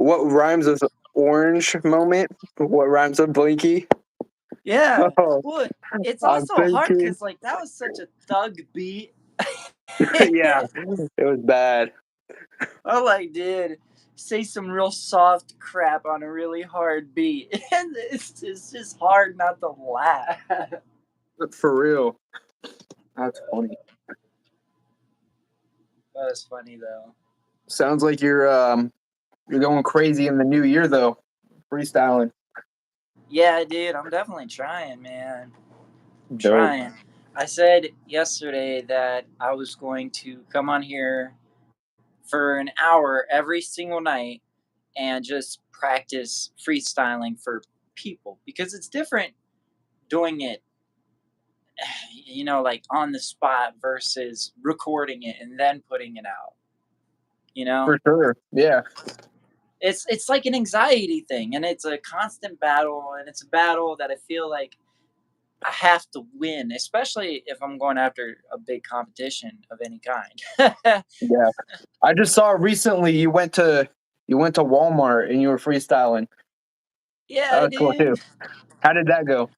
What rhymes with orange moment? What rhymes with blinky? Yeah. Oh, Well, it's I'm also hard thinking. because like that was such a thug beat. Yeah, it was bad. I like did say some real soft crap on a really hard beat, and it's just hard not to laugh. For real. That's funny. That was funny though. Sounds like you're going crazy in the new year though. Freestyling. Yeah, dude, I'm definitely trying, man. Dope. Trying. I said yesterday that I was going to come on here for an hour every single night and just practice freestyling for people because it's different doing it, like on the spot versus recording it and then putting it out. You know, For sure. Yeah. it's like an anxiety thing, and it's a constant battle, and it's a battle that I feel like I have to win, especially if I'm going after a big competition of any kind. Yeah. I just saw recently you went to Walmart and you were freestyling. Yeah, That I was cool did. too. How did that go?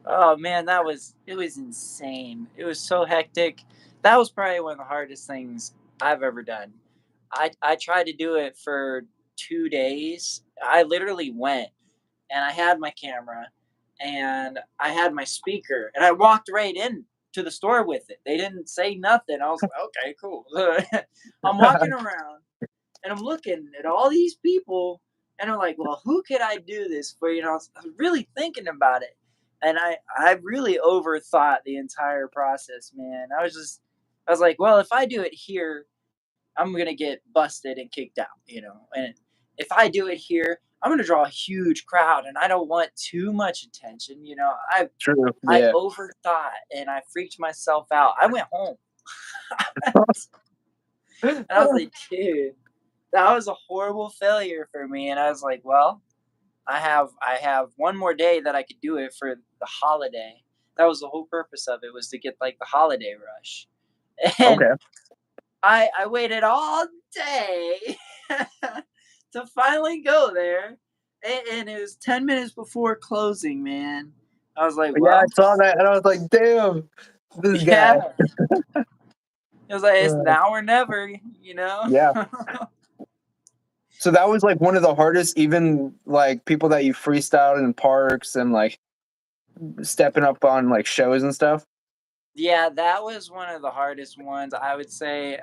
Oh man, it was insane. It was so hectic. That was probably one of the hardest things I've ever done. I tried to do it for 2 days. I literally went and I had my camera and I had my speaker and I walked right in to the store with it. They didn't say nothing. I was like, okay, cool. I'm walking around and I'm looking at all these people and I'm like, well, who could I do this for? I was really thinking about it. And I really overthought the entire process, man. I was like, well, if I do it here, I'm gonna get busted and kicked out, And if I do it here, I'm gonna draw a huge crowd, and I don't want too much attention. True. I Yeah. overthought and I freaked myself out. I went home and I was like, dude, that was a horrible failure for me. And I was like, well, I have one more day that I could do it for the holiday. That was the whole purpose of it, was to get like the holiday rush. And Okay. I waited all day to finally go there, and it was 10 minutes before closing. Man, I was like, Yeah, I well, saw that and I was like, damn, this guy. yeah. It was like it's Uh, now or never. yeah. So that was like one of the hardest, even like people that you freestyled in parks and like stepping up on like shows and stuff. Yeah, that was one of the hardest ones, I would say.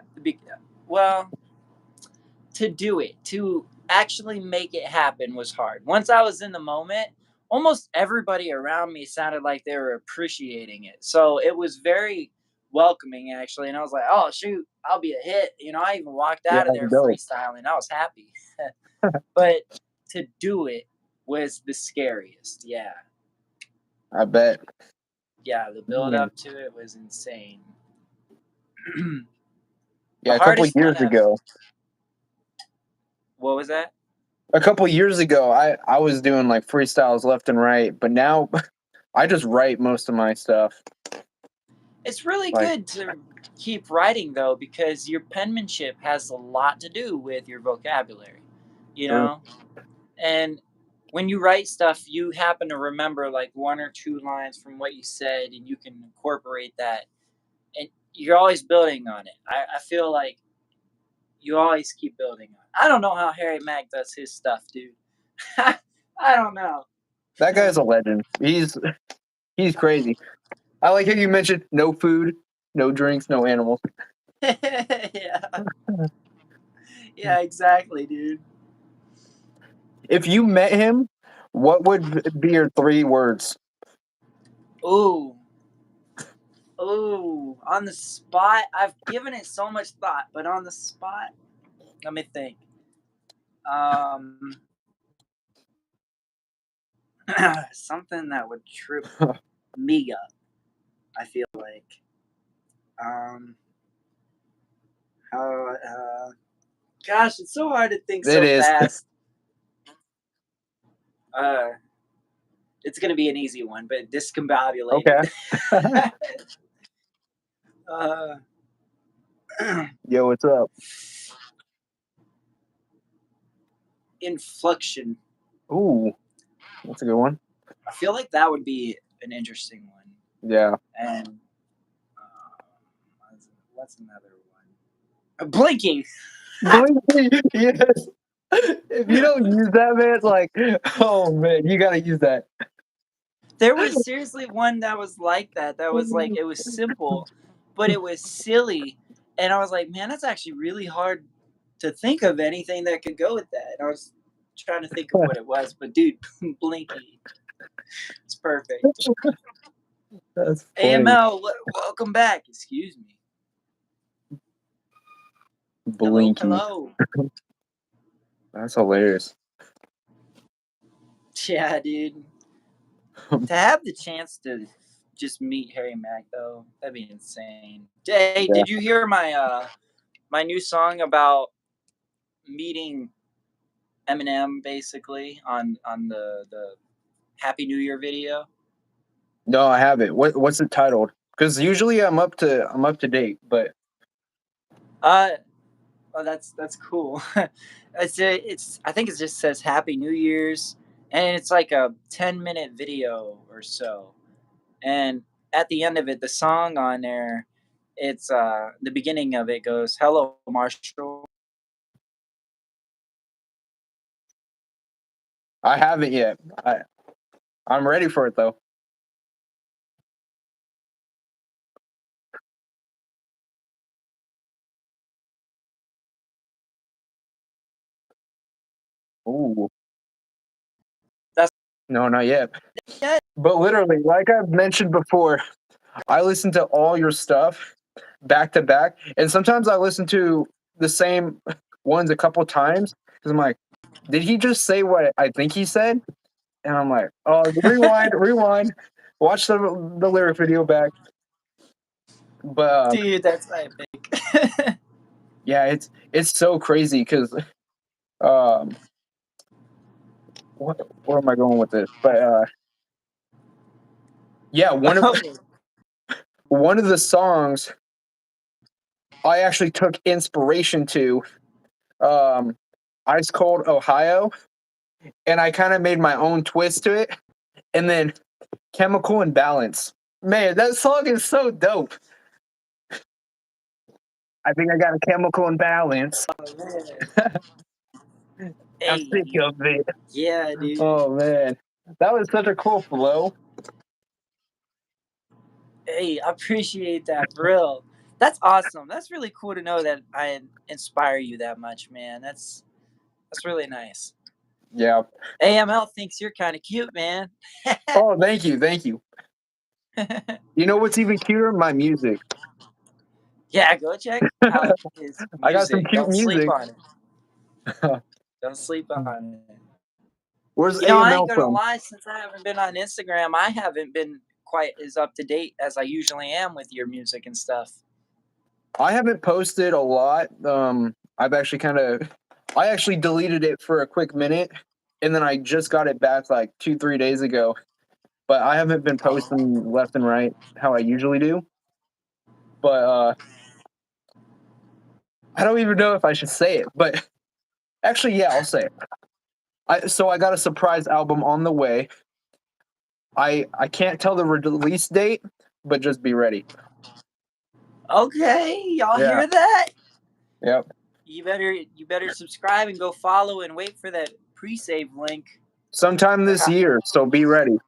Well, to do it, to actually make it happen was hard. Once I was in the moment, almost everybody around me sounded like they were appreciating it. So it was very welcoming, actually. And I was like, oh, shoot, I'll be a hit. I even walked Yeah, out of there dope. freestyling. I was happy. But to do it was the scariest. Yeah. I bet. Yeah. The build Man. up to it was insane. The Yeah, a couple hardest years one of, ago. what was that? A couple years ago, I was doing like freestyles left and right, but now I just write most of my stuff. It's really Like, good to keep writing though, because your penmanship has a lot to do with your vocabulary, you true. know? And when you write stuff, you happen to remember like one or two lines from what you said and you can incorporate that. And you're always building on it. I feel like you always keep building on it. I don't know how Harry Mack does his stuff, dude. I don't know. That guy's a legend. He's crazy. I like how you mentioned no food, no drinks, no animals. Yeah. Yeah, exactly, dude. If you met him, what would be your 3 words? Ooh. Ooh, on the spot, I've given it so much thought, but on the spot, let me think. Um, something that would trip me up. I feel like. Um, how? Gosh, it's so hard to think It so is. fast. Uh, it's gonna be an easy one, but discombobulated. Okay. uh, Yo, what's up? Inflection. Ooh, that's a good one. I feel like that would be an interesting one. Yeah. And what's another one? Blinking. Blinky, yes. If you don't use that, man, like, oh man, you gotta use that. There was seriously one that was like that. That was like it was simple, but it was silly, and I was like, man, that's actually really hard to think of anything that could go with that. And I was trying to think of what it was, but dude, Blinky, it's perfect. That's funny. AML, welcome back. Excuse me. Hello, Blinky. hello. That's hilarious. Yeah, dude. To have the chance to just meet Harry Mack though, that'd be insane. Hey, Yeah. did you hear my new song about meeting Eminem basically on the Happy New Year video? No, I haven't. What's it titled? Because usually I'm up to date, but Uh oh, that's cool. It's I think it just says Happy New Year's, and it's like a 10-minute video or so. And at the end of it, the song on there, it's the beginning of it goes, "Hello, Marshall." I haven't yet. I'm ready for it though. Ooh, That's no, not yet. it. But literally, like I've mentioned before, I listen to all your stuff back to back, and sometimes I listen to the same ones a couple times because I'm like, did he just say what I think he said? And I'm like, oh, rewind, watch the lyric video back. But Dude, that's epic. yeah, it's so crazy because um, what where am I going with this? But yeah, Oh, one of the songs I actually took inspiration to Ice Cold Ohio, and I kind of made my own twist to it. And then Chemical Imbalance. Man, that song is so dope. I think I got a chemical imbalance. man. I'm sick Hey, of it. yeah, dude. Oh man. That was such a cool flow. Hey, I appreciate that, for real. That's awesome. That's really cool to know that I inspire you that much, man. That's really nice. Yeah. AML thinks you're kind of cute, man. Oh, thank you, thank you. You know what's even cuter? My music. Yeah, go check out his I got some music. cute Don't sleep music. on it. Don't sleep on it. Where's You know, I ain't AML gonna from? lie, since I haven't been on Instagram, I haven't been quite as up to date as I usually am with your music and stuff. I haven't posted a lot. I actually deleted it for a quick minute, and then I just got it back like 2, 3 days ago. But I haven't been Oh, posting left and right how I usually do. But I don't even know if I should say it. But actually, yeah, I'll say it. I got a surprise album on the way. I can't tell the release date, but just be ready. okay, y'all Yeah. hear that? Yep. You better subscribe and go follow and wait for that pre-save link. Sometime this year, so be ready.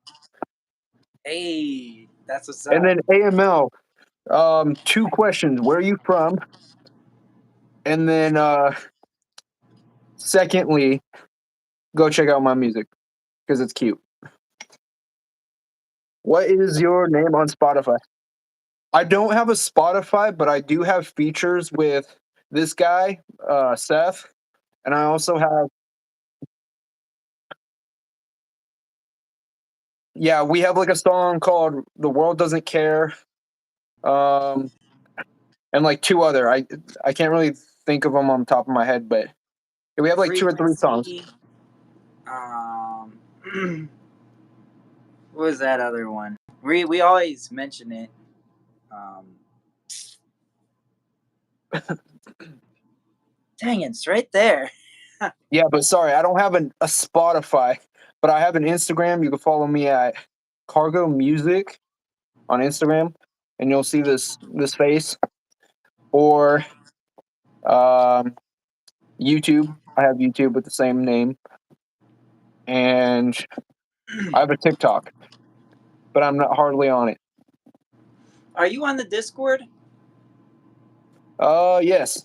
Hey, that's what's And up. then AML, two questions. Where are you from? And then secondly, go check out my music because it's cute. What is your name on Spotify? I don't have a Spotify, but I do have features with this guy, SeAth, and I also have yeah, we have like a song called "The World Doesn't Care," um, and like two other. I can't really think of them on the top of my head, but we have like two or three songs. Frequency. Um, what was that other one? We always mention it. Um, dang it, it's right there. Yeah, but sorry, I don't have a Spotify, but I have an Instagram. You can follow me at Kargo Music on Instagram, and you'll see this face. Or um, YouTube. I have YouTube with the same name, and I have a TikTok, but I'm not hardly on it. Are you on the Discord? Yes.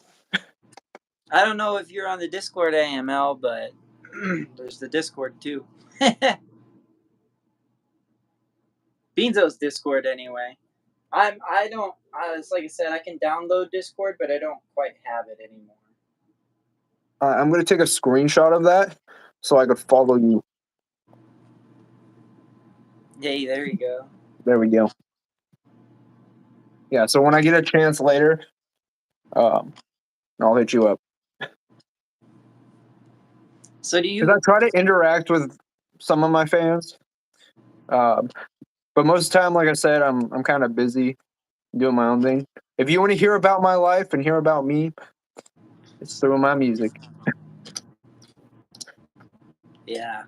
I don't know if you're on the Discord AML, but there's the Discord too. Beanzo's Discord anyway. I don't. It's like I said, I can download Discord, but I don't quite have it anymore. I'm gonna take a screenshot of that so I could follow you. Hey, there you go. There we go. Yeah. So when I get a chance later, um, I'll hit you up So do because I you? try to interact with some of my fans. Um, but most of the time, like I said, I'm kind of busy doing my own thing. If you want to hear about my life and hear about me, it's through my music. Yeah,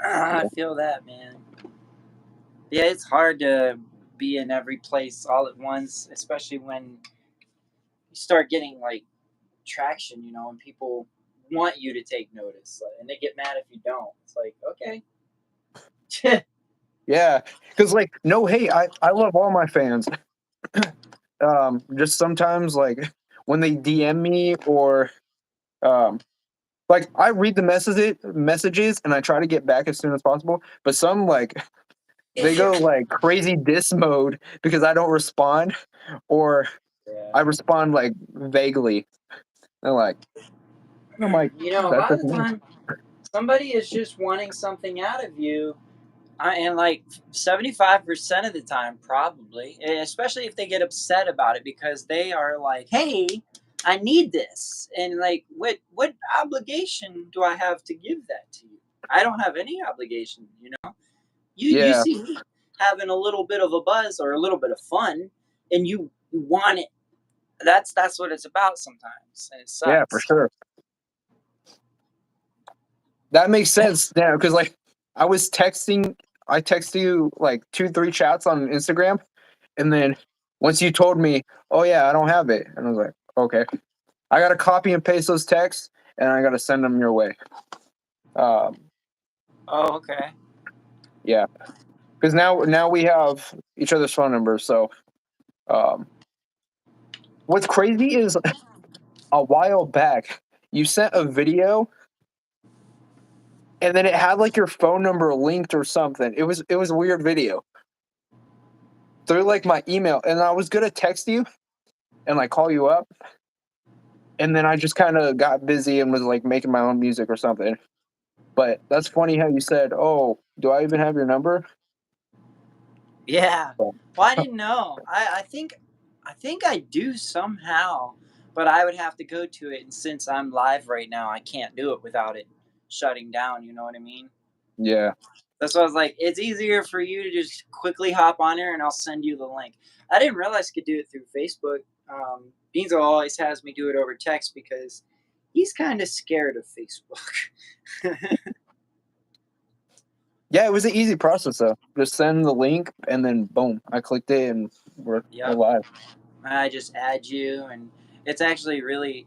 I feel that, man. Yeah, it's hard to be in every place all at once, especially when you start getting like traction, and people want you to take notice, and they get mad if you don't. It's like, okay. Yeah, because like no hate, I love all my fans. Just sometimes like when they DM me or um, like I read the messages and I try to get back as soon as possible. But some like they go like crazy diss mode because I don't respond or Yeah. I respond like vaguely. They're like, I'm like, A that's lot just of the me. time, somebody is just wanting something out of you. And like 75% of the time, probably, especially if they get upset about it because they are like, hey, I need this. And like, what obligation do I have to give that to you? I don't have any obligation, You Yeah, see me having a little bit of a buzz or a little bit of fun, and you want it. That's what it's about sometimes, and it yeah, for sucks. sure. That makes sense now because like I was texting, I text you like 2, 3 chats on Instagram, and then once you told me, oh yeah, I don't have it, and I was like, okay, I gotta copy and paste those texts, and I gotta send them your way. Um, Oh, okay. yeah, because now we have each other's phone numbers. So um, what's crazy is a while back you sent a video, and then it had like your phone number linked or something. It was a weird video through like my email, and I was gonna text you and like call you up, and then I just kind of got busy and was like making my own music or something. But that's funny how you said, "Oh, do I even have your number?" Yeah. So, Well, I didn't know. I think I do somehow, but I would have to go to it, and since I'm live right now, I can't do it without it shutting down. You know what I mean? yeah, That's why I was like, it's easier for you to just quickly hop on there, and I'll send you the link. I didn't realize you could do it through Facebook. Beanzo always has me do it over text because he's kind of scared of Facebook. yeah. It was an easy process though. Just send the link, and then boom, I clicked it, and we're Yep. live. I just add you, and it's actually really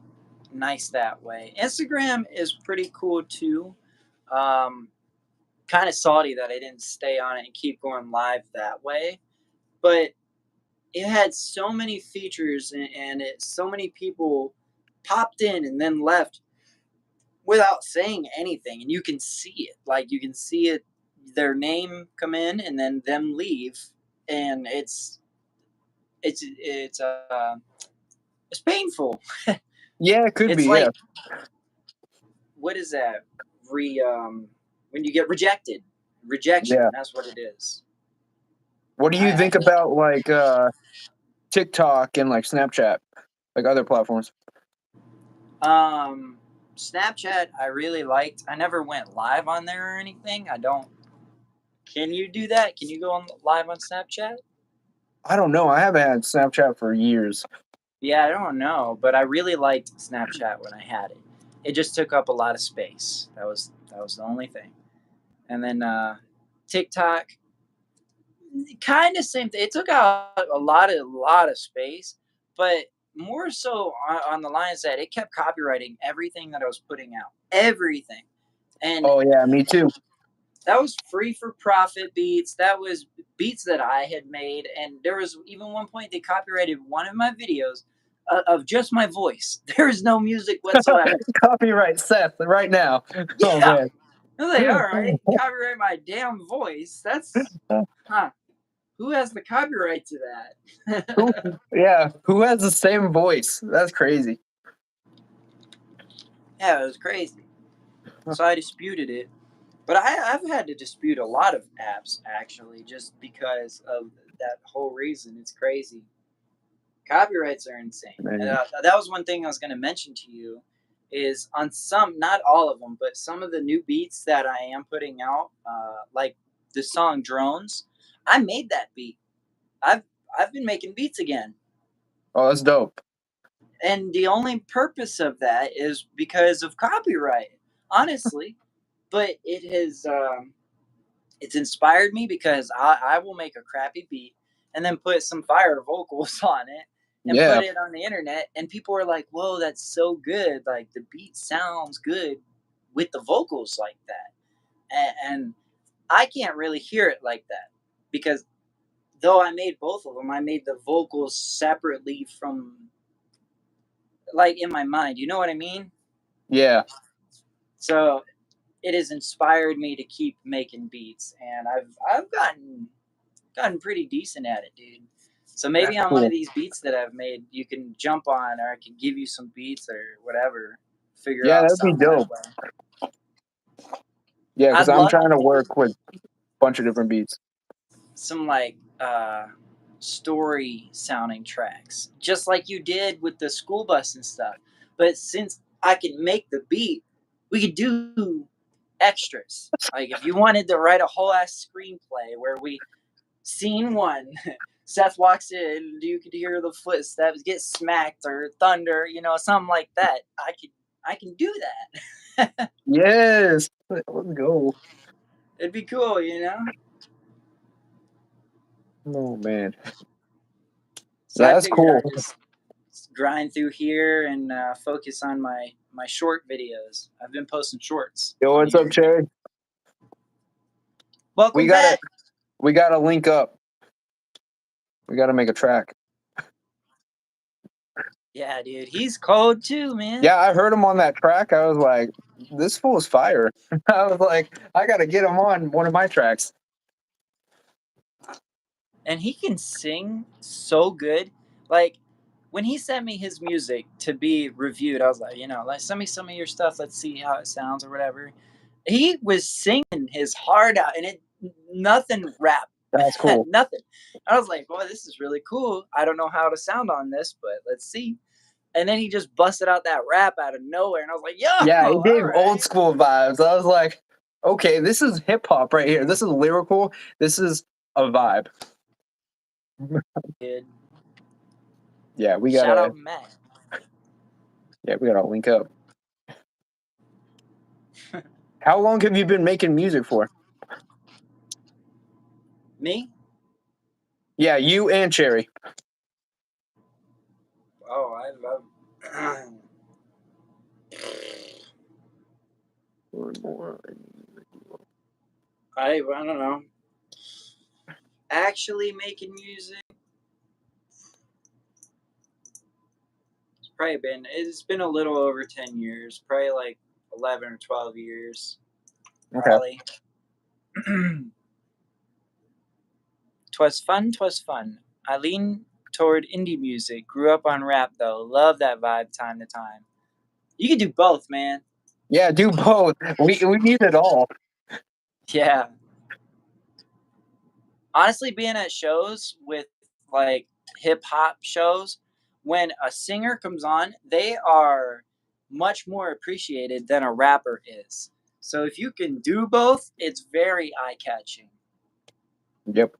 nice that way. Instagram is pretty cool too. Um, Kind of salty that I didn't stay on it and keep going live that way, but it had so many features, and so many people popped in and then left without saying anything, and you can see it. Like you can see it, their name come in and then them leave, and it's painful. Yeah, it could It's be. Yeah, like, what is that? When you get rejected, rejection. yeah. That's what it is. What do you I think think about like TikTok and like Snapchat, like other platforms? um, Snapchat I really liked. I never went live on there or anything. I don't. Can you do that? Can you go on live on Snapchat? I don't know. I haven't had Snapchat for years. Yeah, I don't know, but I really liked Snapchat when I had it. It just took up a lot of space. That was the only thing. And then TikTok, kind of same thing. It took out a lot of space, but more so on the lines that it kept copywriting everything that I was putting out, everything. And Oh yeah, me too. that was free for profit beats. That was beats that I had made, and there was even one point they copyrighted one of my videos of just my voice. There was no music whatsoever. Copyright SeAth right now. Oh Yeah, man. I was like, all right, copyright my damn voice. That's huh. Who has the copyright to Who? that? Yeah, who has the same voice? That's crazy. Yeah, it was crazy. So I disputed it. But I've had to dispute a lot of apps actually, just because of that whole reason. It's crazy. Copyrights are insane. And Man. that was one thing I was going to mention to you is on some, not all of them, but some of the new beats that I am putting out, like the song Drones, I made that beat. I've I've been making beats again. Oh, that's dope. And the only purpose of that is because of copyright, honestly. But it's inspired me because I will make a crappy beat and then put some fire vocals on it and put Yeah. it on the internet, and people are like, "Whoa, that's so good! Like the beat sounds good with the vocals like that." And I can't really hear it like that because though I made both of them, I made the vocals separately from, like, in my mind. You know what I mean? Yeah. So it has inspired me to keep making beats, and I've gotten pretty decent at it, dude. So That's maybe on one of cool. these beats that I've made, you can jump on, or I can give you some beats or whatever. Figure Yeah, out that'd be something that dope. way. Yeah, because I'd I'm love trying to to do work with a bunch of different beats. some like story sounding tracks, just like you did with the school bus and stuff. But since I can make the beat, we could do extras. Like if you wanted to write a whole ass screenplay where we scene one, Seth walks in, you could hear the footsteps get smacked or thunder, something like that. I can do that. Yes. Let's go. It'd be cool. Oh man. So I That's figured cool. I'd just grind through here and focus on my short videos. I've been posting shorts Yo, on what's up, here. Cherry? We Welcome gotta back. we gotta link up. We gotta make a track. Yeah, dude, he's cold too, man. Yeah, I heard him on that track. I was like, this fool is fire. I was like, I gotta get him on one of my tracks. And he can sing so good. Like when he sent me his music to be reviewed, I was like, like send me some of your stuff. Let's see how it sounds or whatever. He was singing his heart out, and it nothing rap, That's cool. nothing. I was like, boy, this is really cool. I don't know how to sound on this, but let's see. And then he just busted out that rap out of nowhere, and I was like, yo, Yeah, it all gave old right, school vibes. I was like, okay, this is hip hop right here. This is lyrical. This is a vibe. dude. Yeah, we Shout gotta out Matt. we gotta link up. How long have you been making music for? Me? Yeah, you and Cherry. Oh, I've I don't know. Actually making music, it's been a little over 10 years, probably like 11 or 12 years, Okay. probably. Twas fun. I lean toward indie music. Grew up on rap though. Love that vibe time to time. You can do both, man. Yeah, do both. We need it all. Yeah. Honestly, being at shows with like hip hop shows, when a singer comes on, they are much more appreciated than a rapper is. So if you can do both, it's very eye catching. Yep.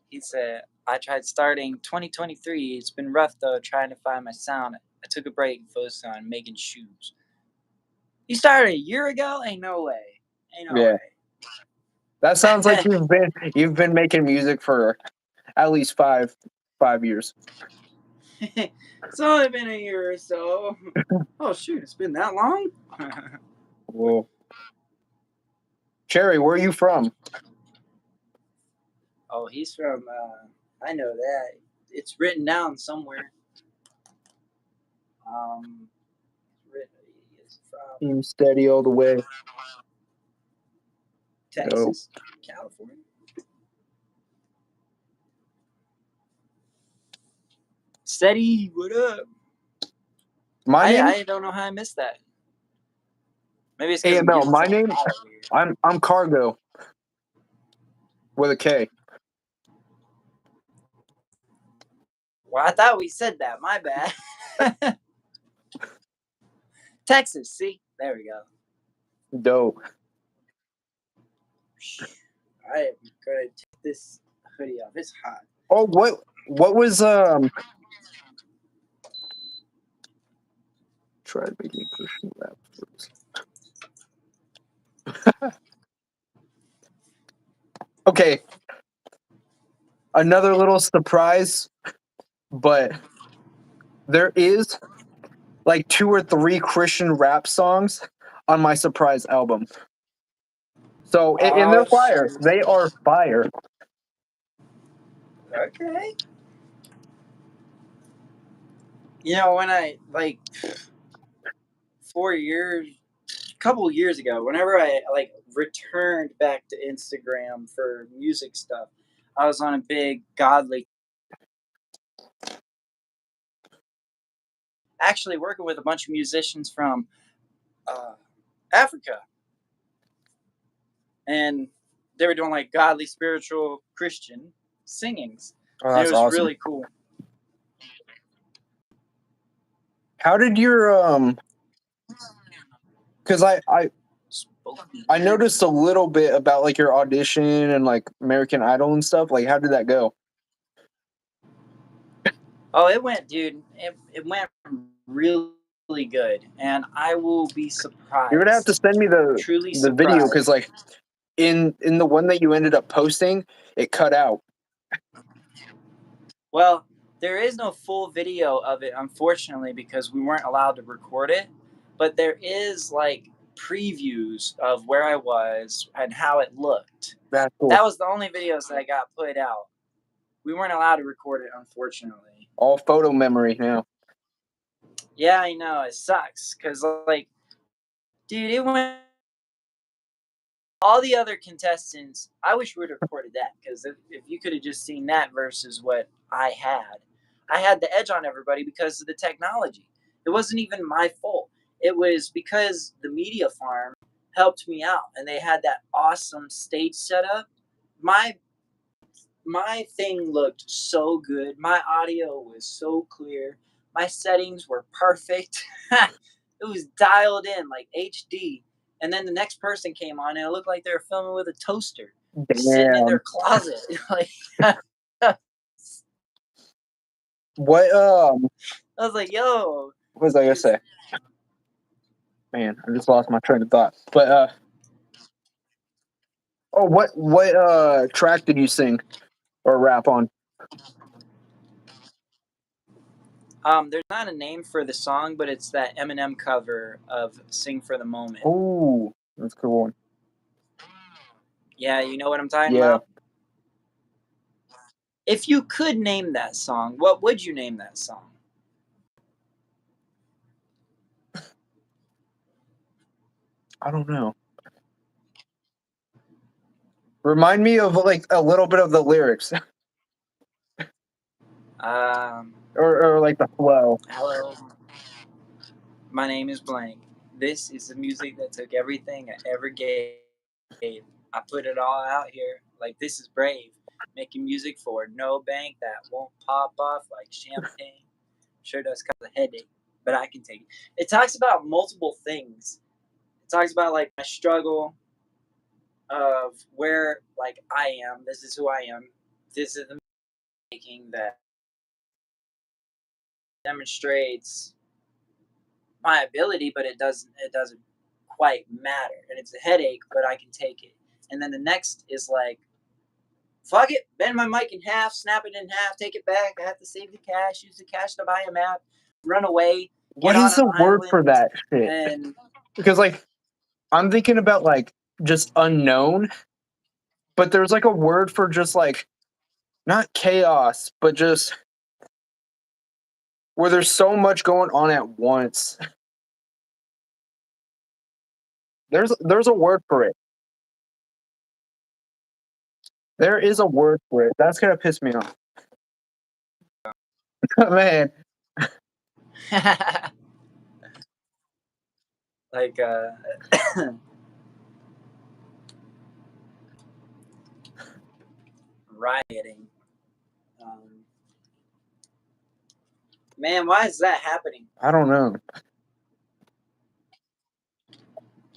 He said, I tried starting 2023. It's been rough though, trying to find my sound. took a break and focused on making shoes. You started a year ago? Ain't no way. Ain't no Yeah, that sounds like way. you've been making music for at least 5 years. It's only been a year or so. Oh shoot, it's been that long? Whoa. Cherry, where are you from? Oh, he's from I know that. It's written down somewhere. Um he is from Team steady all the way. No. Texas, California. Steady, what up? My name? I don't know how I missed that. Maybe it's because I'm AML. using My some name? weird. I'm Cargo with a K. Well, I thought we said that. My bad. Texas, see? There we go. Dope. I am gonna take this hoodie off. It's hot. Oh, what was try making Christian rap first. Okay, another little surprise, but there is like 2 or 3 Christian rap songs on my surprise album. So and they're Oh fire. shoot. They are fire. Okay. You know, when I like 4 years, couple years ago, whenever I like returned back to Instagram for music stuff, I was on a big godly. Actually, working with a bunch of musicians from uh, Africa, and they were doing like godly, spiritual, Christian singings, Oh, and it that's was awesome. really cool. How did your because I noticed a little bit about like your audition and like American Idol and stuff. Like, how did that go? Oh, it went, dude. It went really good, and I will be You're gonna have to surprised, send me truly the video surprised. because like in the one that you ended up posting, it cut out. Well, there is no full video of it, unfortunately, because we weren't allowed to record it. But there is like previews of where I was and how it looked. That's cool. That was the only videos that I got put out. We weren't allowed to record it, unfortunately. All photo memory now. Yeah, I know it sucks because like, dude, it went. All the other contestants, I wish we would have recorded that because if you could have just seen that versus what I had the edge on everybody because of the technology. It wasn't even my fault. It was because the media farm helped me out and they had that awesome stage setup. My my thing looked so good. My audio was so clear. My settings were perfect. It was dialed in like HD. And then the next person came on and it looked like they were filming with a toaster, just sitting in Damn. their closet. Like What I was like, yo, what was I gonna it's say? Man, I just lost my train of thought. But oh, what track did you sing or rap on? there's not a name for the song, but it's that Eminem cover of Sing for the Moment. Oh, that's a cool one. Yeah, you know what I'm talking Yeah, about? If you could name that song, what would you name that song? I don't know. Remind me of like a little bit of the lyrics Um, or like the flow. Hello, my name is blank. This is the music that took everything I ever gave. I put it all out here, like this is brave. Making music for no bank that won't pop off like champagne. Sure does cause a headache, but I can take it. It talks about multiple things. It talks about like my struggle of where like I am. This is who I am. This is the making that demonstrates my ability, but it doesn't quite matter. And it's a headache, but I can take it. And then the next is like, fuck it, bend my mic in half, snap it in half, take it back. I have to save the cash, use the cash to buy a map, run away, get What on is an the word for island, that shit? and Because like I'm thinking about like just unknown, but there's like a word for just like not chaos, but just where there's so much going on at once. There's a word for it. There is a word for it. That's gonna piss me off. Man, like rioting. Um, man, why is that happening? I don't know.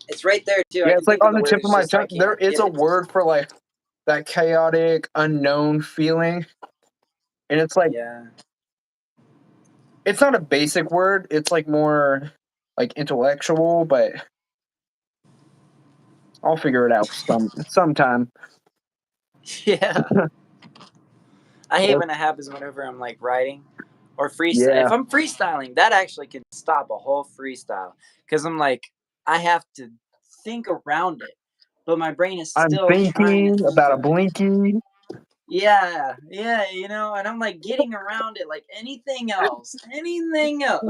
It's right there too. I Yeah, can it's like think of on the the word. tip of It's my just I tongue. There can't is give a it. word for like that chaotic, unknown feeling. And it's like Yeah. it's not a basic word. It's like more like intellectual, but I'll figure it out sometime. Yeah. I hate Or- when it happens whenever I'm like writing or freestyle. If yeah, I'm freestyling, that actually can stop a whole freestyle because I'm like, I have to think around it, but my brain is I'm still trying to thinking think about a of it. blinky. Yeah, yeah, and I'm like getting around it like anything else, anything else.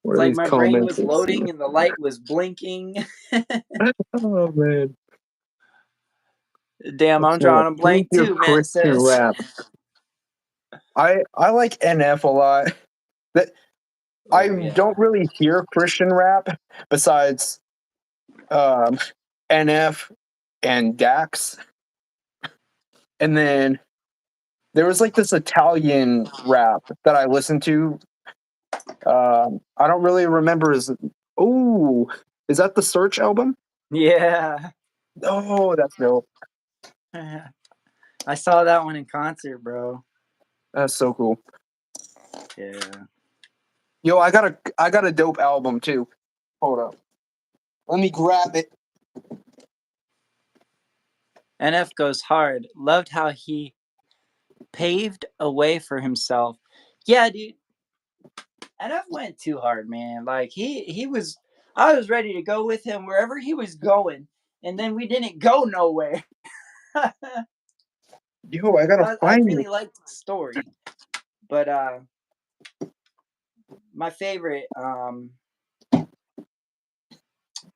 What It's are like these my brain comments? was Let's see. loading and the light was blinking. Oh man, Damn, let's I'm see. drawing a Who's blank your too, man. It Christian says. rap? I like NF a lot. That I Oh don't yeah. really hear Christian rap besides um, NF and Dax, and then there was like this Italian rap that I listened to. I don't really remember his. Oh, is that the Search album? Yeah. Oh, that's dope. I saw that one in concert, bro. That's so cool. Yeah. Yo, I got a dope album too. Hold up. Let me grab it. NF goes hard. Loved how he paved a way for himself. Yeah, dude. NF went too hard, man. Like he was I was ready to go with him wherever he was going, and then we didn't go nowhere. Yo, I gotta I find it. really liked the story. But my favorite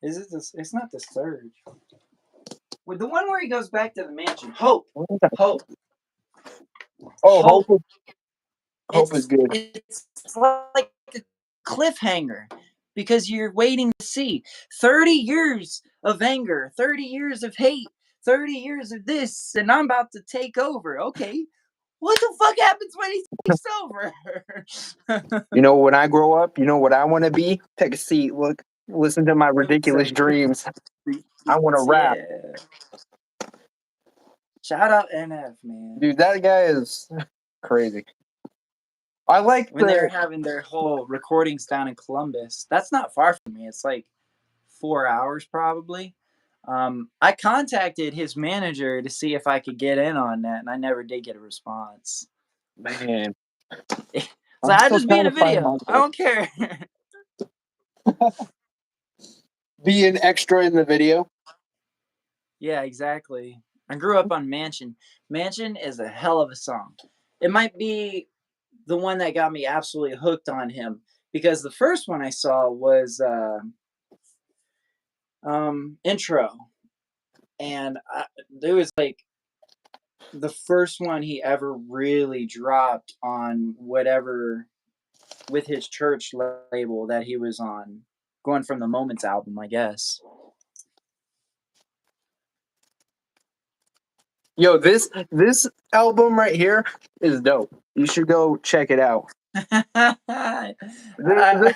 is it this it's not the Surge. With the one where he goes back to the mansion. Hope. What is that? Hope. Oh, Hope. Hope is good. It's like a cliffhanger because you're waiting to see 30 years of anger, 30 years of hate, 30 years of this, and I'm about to take over. Okay. What the fuck happens when he takes over? You know, when I grow up, you know what I want to be? Take a seat, look, listen to my ridiculous Some dreams. I want to rap. yeah. Shout out NF, man. Dude, that guy is crazy. I like When they were the. having their whole recordings down in Columbus, that's not far from me. It's like 4 hours probably. I contacted his manager to see if I could get in on that, and I never did get a response. Man, So I'm I still just be trying in a to find video. I myself. don't care. Be an extra in the video. Yeah, exactly. I grew up on Mansion. Mansion is a hell of a song. It might be the one that got me absolutely hooked on him because the first one I saw was Intro, and it was like the first one he ever really dropped on whatever with his church label that he was on, going from the Moments album, I guess. Yo, this album right here is dope. You should go check it out. This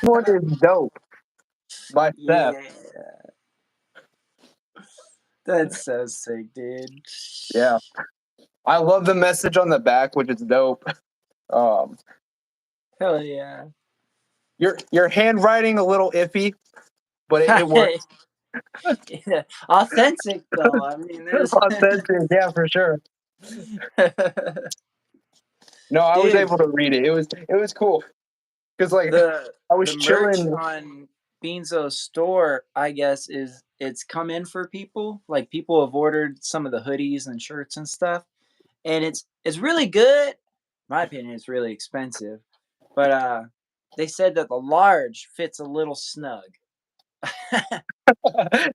one is dope by SeAth. Yeah, that's so sick, dude. Yeah, I love the message on the back, which is dope. Um, Hell yeah. Your handwriting a little iffy, but it works. Yeah. Authentic though. I mean, there's Authentic, yeah, for sure. No, I was dude. able to read it. It was cool because like The I the was merch chilling. on Beanzo's store, I guess, is it's come in for people. Like people have ordered some of the hoodies and shirts and stuff, and it's really good. In my opinion, it's really expensive, but they said that the large fits a little snug.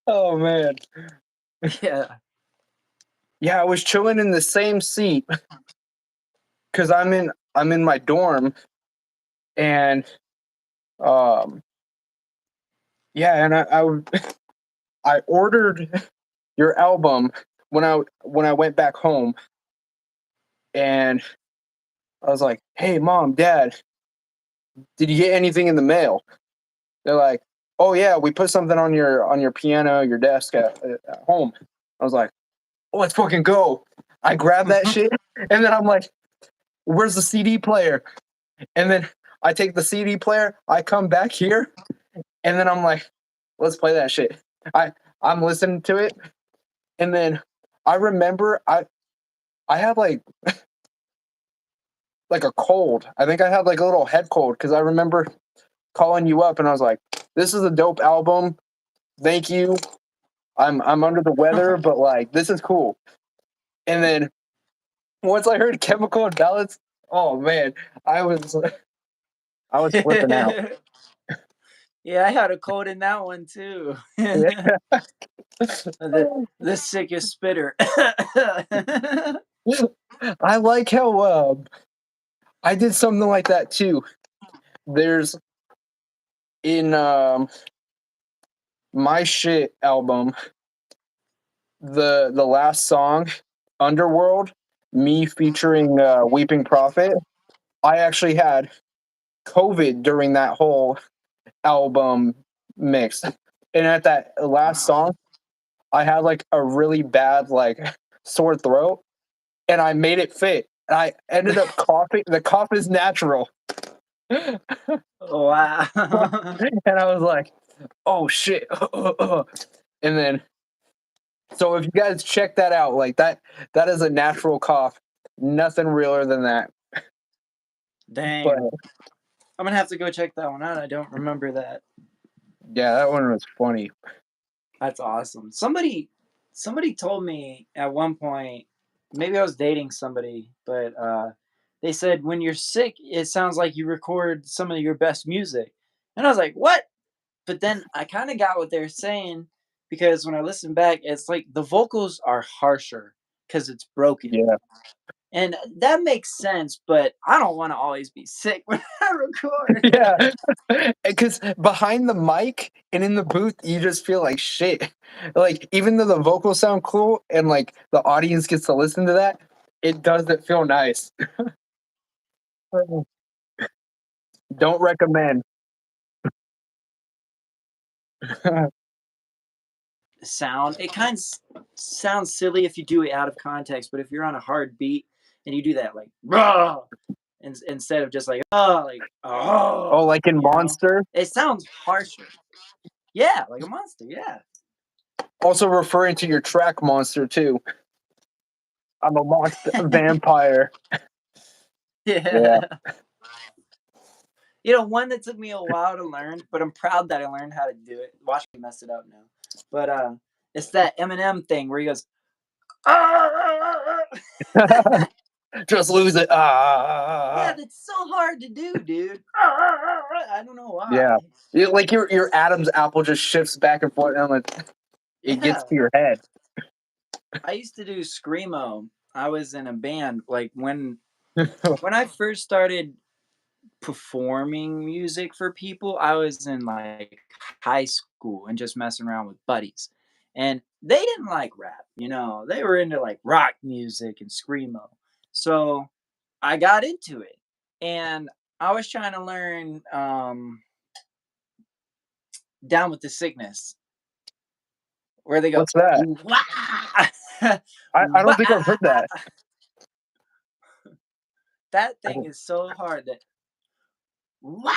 Oh man, Yeah. yeah, I was chilling in the same seat because I'm in my dorm and um yeah, and I ordered your album when I went back home, and I was like, "Hey, mom, dad, did you get anything in the mail?" They're like, "Oh yeah, we put something on your piano, your desk at home." I was like, "Oh, let's fucking go!" I grabbed that shit, and then I'm like, "Where's the CD player?" And then I take the CD player, I come back here, and then I'm like, "Let's play that shit." I I'm listening to it, and then I remember I had like a cold. I think I had like a little head cold because I remember calling you up and I was like, "This is a dope album. Thank you. I'm under the weather, but like this is cool." And then once I heard Chemical Imbalance, oh man, I was I was flipping out. Yeah, I had a cold in that one too. Yeah. The sickest spitter. I like how I did something like that too. There's in my shit album, the last song, Underworld, me featuring Weeping Prophet. I actually had COVID during that whole album mix. And at that last Wow. song, I had like a really bad like sore throat and I made it fit. And I ended up coughing. The cough is natural. And Wow. I was like, oh shit. And then so if you guys check that out, like that is a natural cough. Nothing realer than that. But Dang. I'm gonna have to go check that one out. I don't remember that. yeah, that one was funny. That's awesome. Somebody told me at one point, maybe I was dating somebody, but they said when you're sick, it sounds like you record some of your best music. And I was like, "What?" But then I kind of got what they're saying because when I listen back, it's like the vocals are harsher because it's broken. Yeah. And that makes sense, but I don't want to always be sick when I record. Yeah. Because behind the mic and in the booth, you just feel like shit. Like, even though the vocals sound cool and like the audience gets to listen to that, it doesn't feel nice. Don't recommend. Sound. It kind of sounds silly if you do it out of context, but if you're on a hard beat and you do that like raw instead of just like Oh, like in oh, Monster? it sounds harsher. Yeah, like a monster. Yeah. Also referring to your track Monster, too. I'm a monster, a vampire. Yeah. Yeah. One that took me a while to learn, but I'm proud that I learned how to do it. Watch me mess it up now. But it's that Eminem thing where he goes, "Ah!" Just lose it. Yeah, Ah. that's so hard to do, dude. I don't know Yeah. why. Like your Adam's apple just shifts back and forth and like, it gets Yeah. to your head. I used to do screamo. I was in a band like when I first started performing music for people, I was in like high school and just messing around with buddies. And they didn't like rap, They were into like rock music and screamo. So I got into it. And I was trying to learn Down with the Sickness, where they go, What's that? "Wah, I wah." don't think I've heard that. That I thing don't- is so hard that Wow.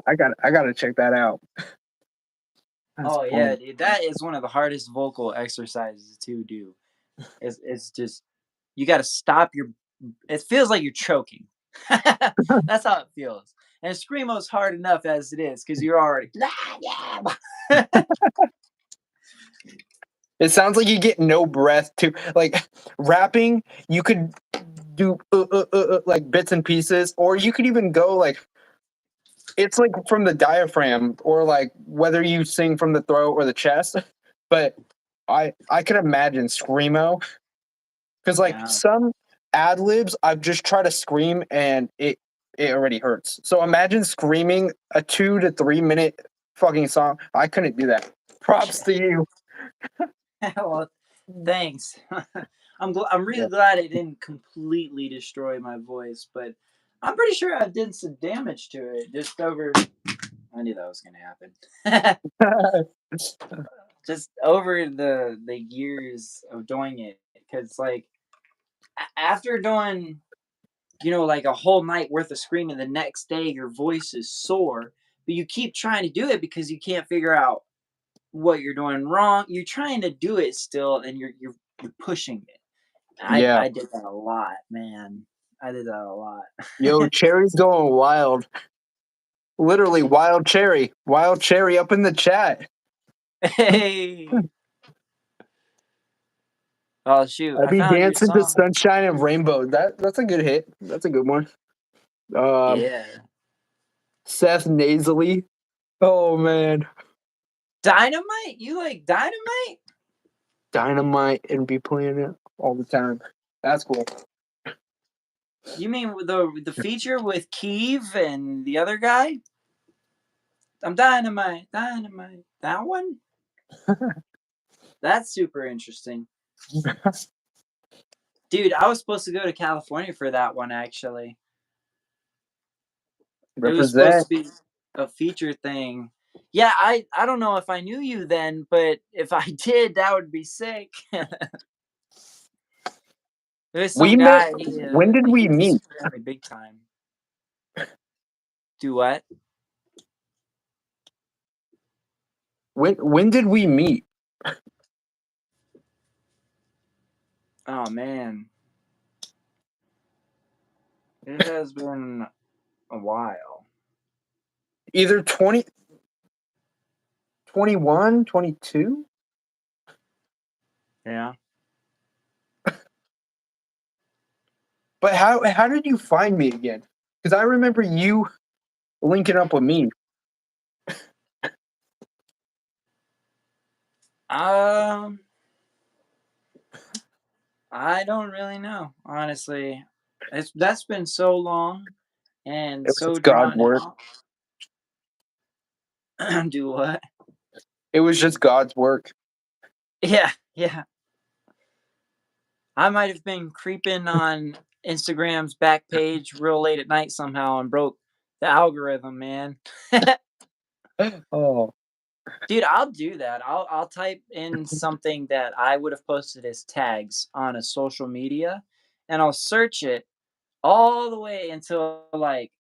I gotta check that out. That's Oh yeah, funny. dude. That is one of the hardest vocal exercises to do. It's just you got to stop your. It feels like you're choking. That's how it feels. And screamo's hard enough as it is because you're already. It sounds like you get no breath too. Like rapping, you could do like bits and pieces, or you could even go like it's like from the diaphragm, or like whether you sing from the throat or the chest. But I could imagine screamo because like Yeah. some ad libs, I've just tried to scream and it already hurts. So imagine screaming a 2 to 3 minute fucking song. I couldn't do that. Props to you. Well, thanks. I'm Yeah. really glad it didn't completely destroy my voice, but I'm pretty sure I did some damage to it just over. I knew that was gonna happen. Just over the years of doing it, because like after doing like a whole night worth of screaming, the next day your voice is sore, but you keep trying to do it because you can't figure out what you're doing wrong. You're trying to do it still, and you're pushing it. I Yeah. I did that a lot, man. I did that a lot. Yo, Cherry's going wild. Literally wild cherry. Wild cherry up in the chat. Hey. Oh shoot! I I be found your dancing to song. sunshine and rainbow. That's a good hit. That's a good one. Um Yeah. Seth nasally. Oh man. Dynamite? You like Dynamite? Dynamite and be playing it all the time. That's cool. You mean with the feature with Keeve and the other guy? I'm Dynamite, Dynamite. That one? That's super interesting. Dude, I was supposed to go to California for that one actually. It was supposed Represent. to be a feature thing. Yeah, I don't know if I knew you then, but if I did, that would be sick. There's We some met, guy, when did we he's a meet? super heavy big time. Do what? When did we meet? Oh man, it has been a while. Either 2021, 22. Yeah. But how did you find me again? Because I remember you linking up with me. Um, I don't really know, honestly. That's been so long and It was so just God's drawn work. out. Do what? It was just God's work. Yeah, yeah. I might have been creeping on Instagram's back page real late at night somehow and broke the algorithm, man. Oh, Dude, I'll do that. I'll type in something that I would have posted as tags on a social media, and I'll search it all the way until like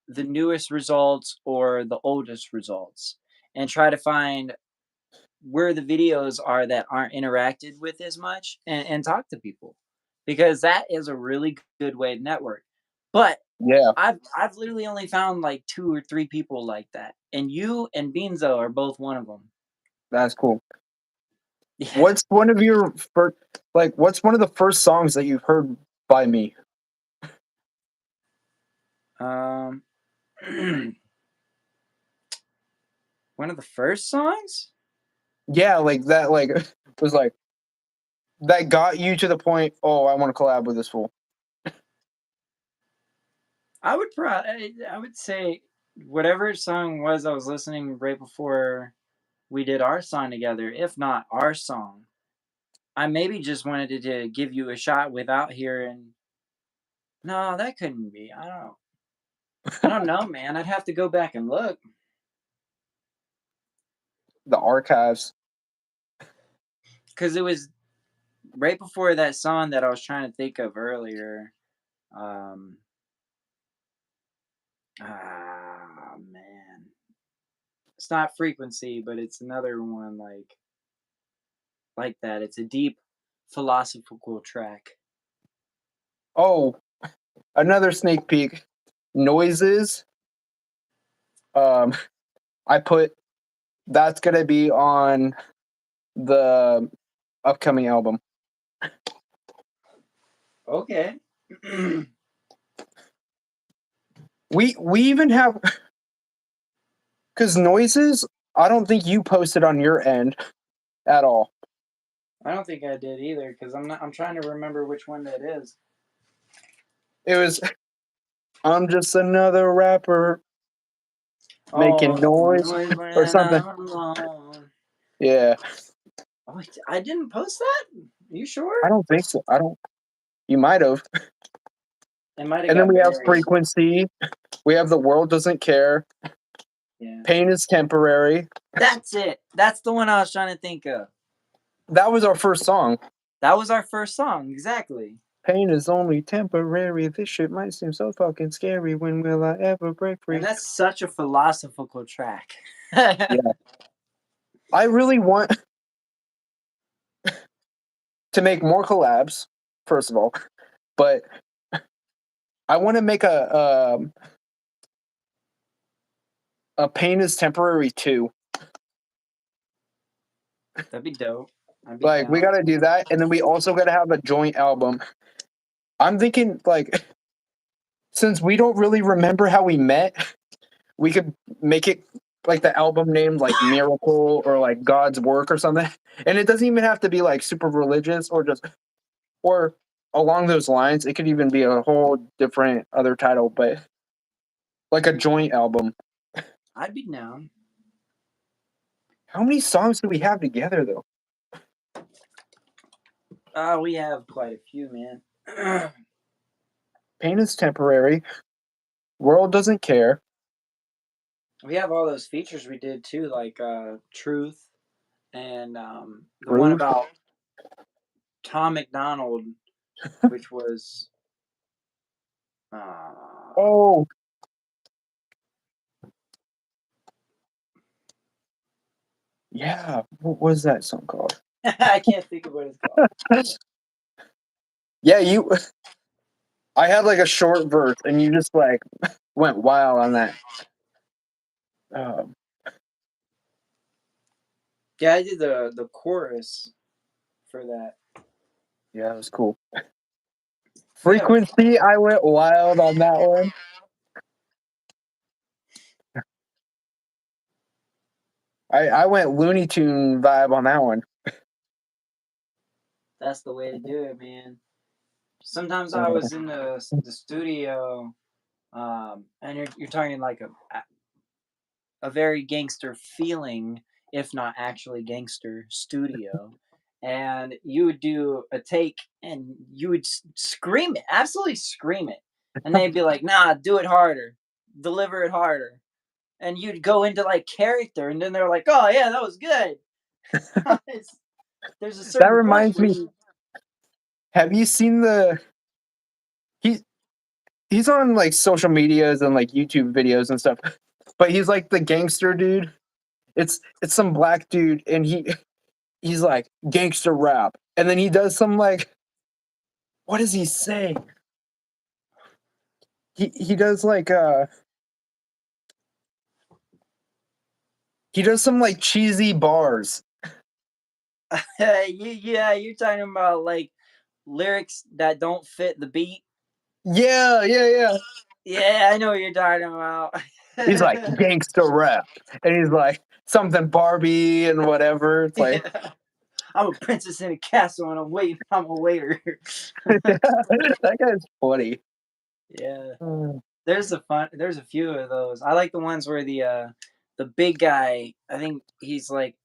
the newest results or the oldest results, and try to find where the videos are that aren't interacted with as much, and talk to people, because that is a really good way to network. But yeah, I've literally only found like 2 or 3 people like that, and you and Beanzo are both one of them. that's cool. Yeah. What's one of your first, like, what's one of the first songs that you've heard by me? Um, one of the first songs? Yeah, like that, like, was like, that got you to the point, oh, I want to collab with this fool. I would say whatever song was I was listening right before we did our song together, if not our song. I maybe just wanted to give you a shot without hearing. No, that couldn't be. I don't know, man. I'd have to go back and look The archives. because it was right before that song that I was trying to think of earlier. Um, Ah, man. It's not Frequency, but it's another one like that. It's a deep philosophical track. Oh, another sneak peek. Noises. Um, I put that's gonna be on the upcoming album. Okay. We even have because noises. I don't think you posted on your end at all. I don't think I did either because I'm trying to remember which one that is. It was I'm just another rapper making Oh, noise noise or when something. I'm alone. Yeah, Oh, I didn't post that. You sure? I don't think so. I don't. You might have. It might have And then got we have buried. frequency. We have the world doesn't care. Yeah, Pain is temporary. that's it. That's the one I was trying to think of. That was our first song. That was our first song, exactly. Pain is only temporary. This shit might seem so fucking scary. When will I ever break And free? that's such a philosophical track. Yeah. I really want to make more collabs, first of all, but I want to make a Pain is Temporary too. That'd be dope. I'd be Like we down. got to do that, and then we also got to have a joint album. I'm thinking like since we don't really remember how we met, we could make it like the album name like Miracle or like God's Work or something. And it doesn't even have to be like super religious or just or along those lines. It could even be a whole different other title, but like a joint album. I'd be down. How many songs do we have together though? We have quite a few, man. Pain is temporary. World doesn't care. We have all those features we did too, like Truth and the one Truth. about Tom McDonald, which was uh, Oh, yeah. What was that song called? I can't think of what it's called. Yeah, you. I had like a short verse, and you just like went wild on that. Um, Yeah, I did the chorus for that. yeah, it was cool. We have Frequency, I went wild on that one. I went Looney Tune vibe on that one. that's the way to do it, man. Sometimes I Uh, was in the studio, and you're talking like a very gangster feeling, if not actually gangster studio. And you would do a take and you would scream it, absolutely scream it. And they'd be like, nah, do it harder, deliver it harder. And you'd go into like character, and then they're like, oh, yeah, that was good. There's a that certain point reminds where me. you, Have you seen the? He he's on like social medias and like YouTube videos and stuff, but he's like the gangster dude. It's some black dude, and he's like gangster rap, and then he does some like what does he say? He does like he does some like cheesy bars. yeah, you're talking about like lyrics that don't fit the beat. Yeah, yeah, yeah. Yeah, I know what you're talking about. He's like gangster rap, and he's like something Barbie and whatever. It's like Yeah. I'm a princess in a castle and I'm waiting. I'm a waiter. that guy's funny. Yeah. Mm. There's a few of those. I like the ones where the big guy, I think he's like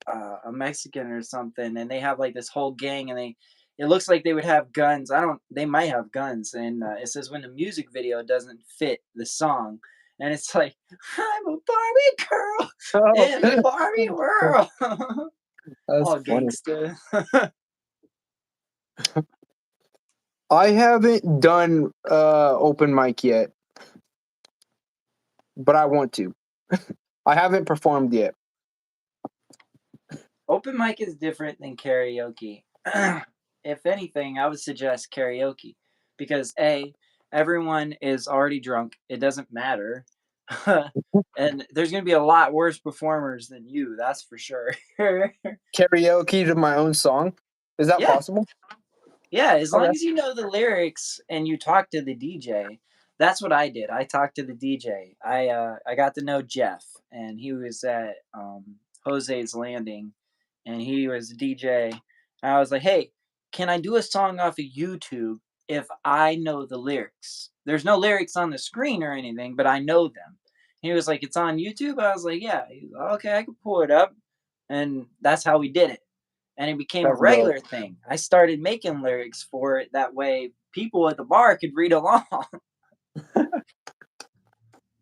a Mexican or something, and they have like this whole gang, and it looks like they would have guns. I don't. They might have guns, and it says when the music video doesn't fit the song, and it's like I'm a Barbie girl Oh, in a Barbie world, that's all funny. gangsta. I haven't done open mic yet. but I want to. I haven't performed yet. Open mic is different than karaoke. If anything, I would suggest karaoke because everyone is already drunk. It doesn't matter. And there's going to be a lot worse performers than you, that's for sure. Karaoke to my own song. Is that Yeah. possible? Yeah, as Okay. long as you know the lyrics and you talk to the DJ. That's what I did. I talked to the DJ. I got to know Jeff, and he was at Jose's Landing, and he was a DJ. And I was like, "Hey, can I do a song off of YouTube if I know the lyrics? There's no lyrics on the screen or anything, but I know them." He was like, "It's on YouTube." I was like, "Yeah." He was like, "Okay, I can pull it up," and that's how we did it, and it became a That's dope. regular thing. I started making lyrics for it that way people at the bar could read along.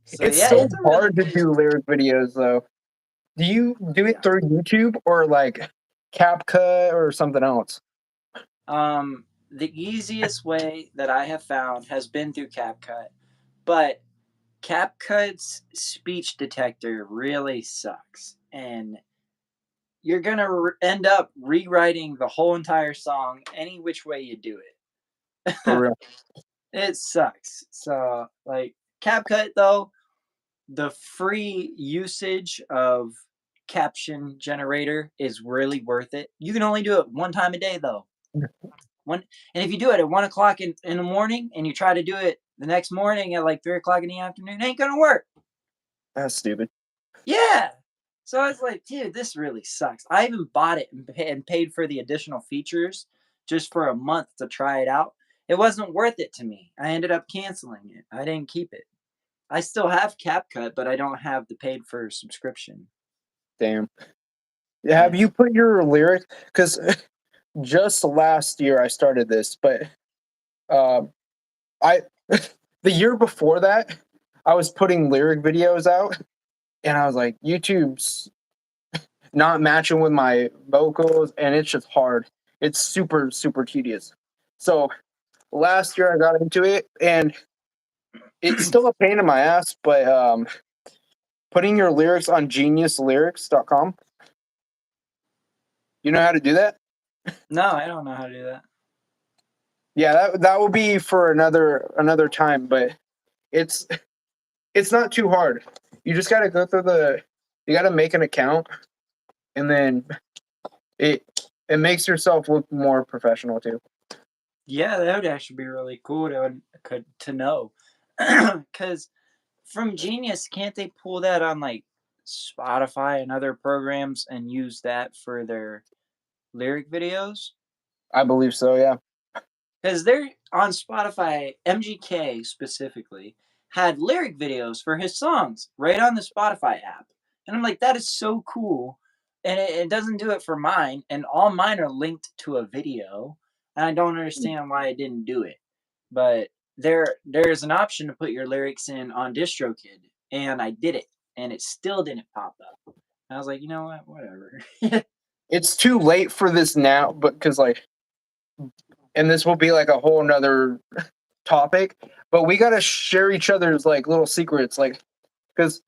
So It's yeah, so it's a really hard to cool. do lyric videos though. Do you do it Yeah. through YouTube or like CapCut or something else? The easiest way that I have found has been through CapCut, but CapCut's speech detector really sucks, and you're gonna end up rewriting the whole entire song any which way you do For it. real. It sucks. So like CapCut though, the free usage of caption generator is really worth it. You can only do it one time a day though. One, and if you do it at 1 o'clock in the morning and you try to do it the next morning at like 3 o'clock in the afternoon, it ain't gonna work. That's stupid. Yeah. So I was like, dude, this really sucks. I even bought it and paid for the additional features just for a month to try it out. It wasn't worth it to me. I ended up canceling it. I didn't keep it. I still have CapCut, but I don't have the paid for subscription. Damn. Have Yeah. you put your lyrics? Because just last year I started this, but um, I the year before that I was putting lyric videos out, and I was like, YouTube's not matching with my vocals, and it's just hard. It's super tedious. So last year I got into it, and it's still a pain in my ass, but putting your lyrics on geniuslyrics.com, you know how to do that? No, I don't know how to do that. Yeah, that will be for another time, but it's it's not too hard. You just got to go through you got to make an account, and then it it makes yourself look more professional too. Yeah, that would actually be really cool to know. Because from Genius, can't they pull that on like Spotify and other programs and use that for their lyric videos? I believe so, yeah. Because they're on Spotify, MGK specifically had lyric videos for his songs right on the Spotify app. And I'm like, that is so cool. And it doesn't do it for mine. And all mine are linked to a video. And I don't understand why it didn't do it. But there's an option to put your lyrics in on DistroKid. And I did it. And it still didn't pop up. I was like, you know what? Whatever. It's too late for this now, but because like, and this will be like a whole nother topic, but we got to share each other's like little secrets, like because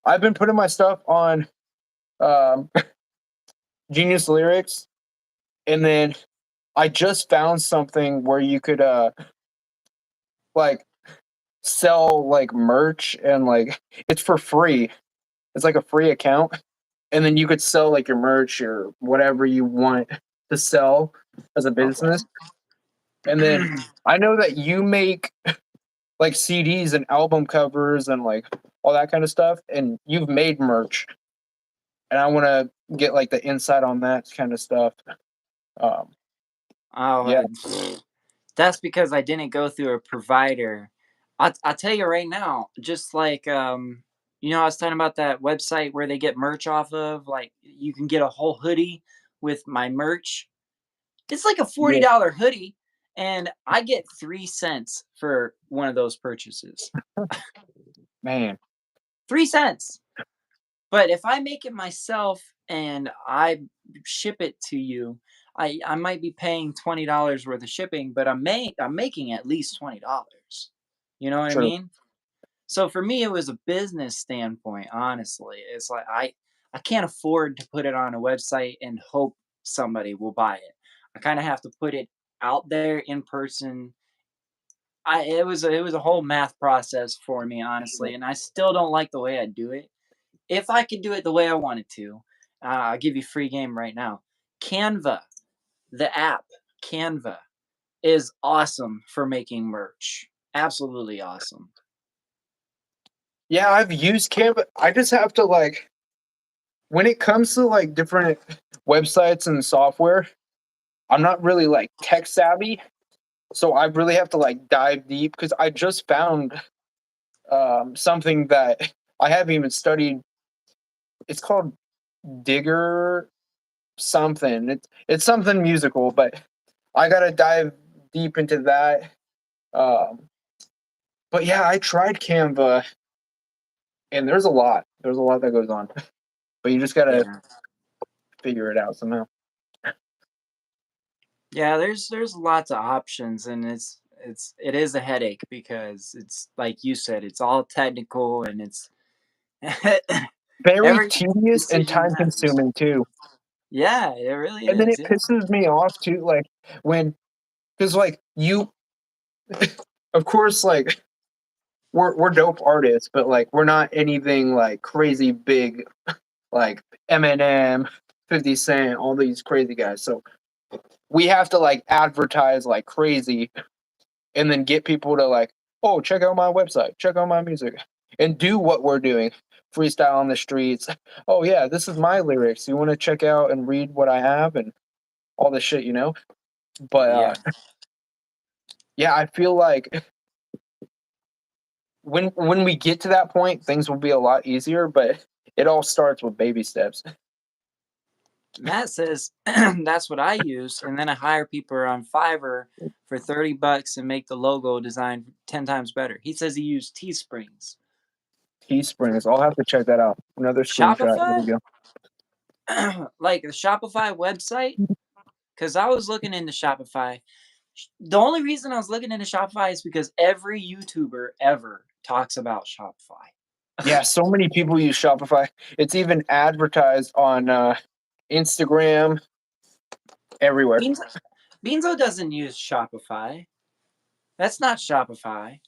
I've been putting my stuff on um, Genius Lyrics, and then I just found something where you could like sell like merch, and like it's for free. It's like a free account, and then you could sell like your merch or whatever you want to sell as a business. And then Okay. I know that you make like CDs and album covers and like all that kind of stuff, and you've made merch, and I want to get like the insight on that kind of stuff. Um, Oh, yeah, that's because I didn't go through a provider. I'll tell you right now, just like I was talking about that website where they get merch off of, like you can get a whole hoodie with my merch. It's like a yeah, $40 hoodie, and I get 3 cents for one of those purchases. man, 3 cents. But if I make it myself and I ship it to you, I might be paying $20 worth of shipping, but I'm making at least $20. You know what I true. mean? So for me, it was a business standpoint, honestly. It's like I can't afford to put it on a website and hope somebody will buy it. I kind of have to put it out there in person. It was a whole math process for me, honestly, and I still don't like the way I do it. If I could do it the way I wanted to, I'll give you free game right now. Canva, the app, Canva is awesome for making merch. Absolutely awesome. Yeah, I've used Canva. I just have to like when it comes to like different websites and software, I'm not really like tech savvy, so I really have to like dive deep because I just found something that I haven't even studied. It's called Digger something. It's something musical, but I gotta dive deep into that. Um, but yeah, I tried Canva, and there's a lot. There's a lot that goes on, but you just gotta Yeah. figure it out somehow. Yeah, there's lots of options and it is a headache because it's like you said, it's all technical and it's Very every tedious and decision time matters. consuming too. Yeah, it really And then is. it Yeah. pisses me off too, like when because like you, of course, like we're dope artists, but like we're not anything like crazy big, like Eminem, 50 Cent, all these crazy guys. So we have to like advertise like crazy, and then get people to like, oh, check out my website, check out my music, and do what we're doing, freestyle on the streets. Oh yeah, this is my lyrics. You want to check out and read what I have and all this shit, you know? But Yeah. yeah, I feel like when we get to that point, things will be a lot easier. But it all starts with baby steps. Matt says that's what I use, and then I hire people on Fiverr for $30 and make the logo design 10 times better. He says he used Teesprings. Teesprings, I'll have to check that out. Another screenshot. There we Shopify? go. Like the Shopify website? Because I was looking into Shopify. The only reason I was looking into Shopify is because every YouTuber ever talks about Shopify. Yeah, so many people use Shopify. It's even advertised on Instagram, everywhere. Beanzo, Beanzo doesn't use Shopify. That's not Shopify.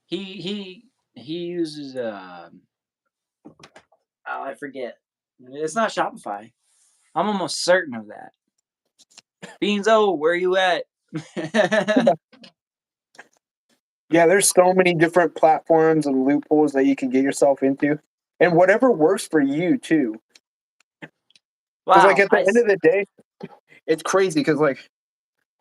He uses oh, I forget. It's not Shopify. I'm almost certain of that. Beanzo, where you at? Yeah, there's so many different platforms and loopholes that you can get yourself into, and whatever works for you too. Because like Wow, at the end of the day, it's crazy. Because like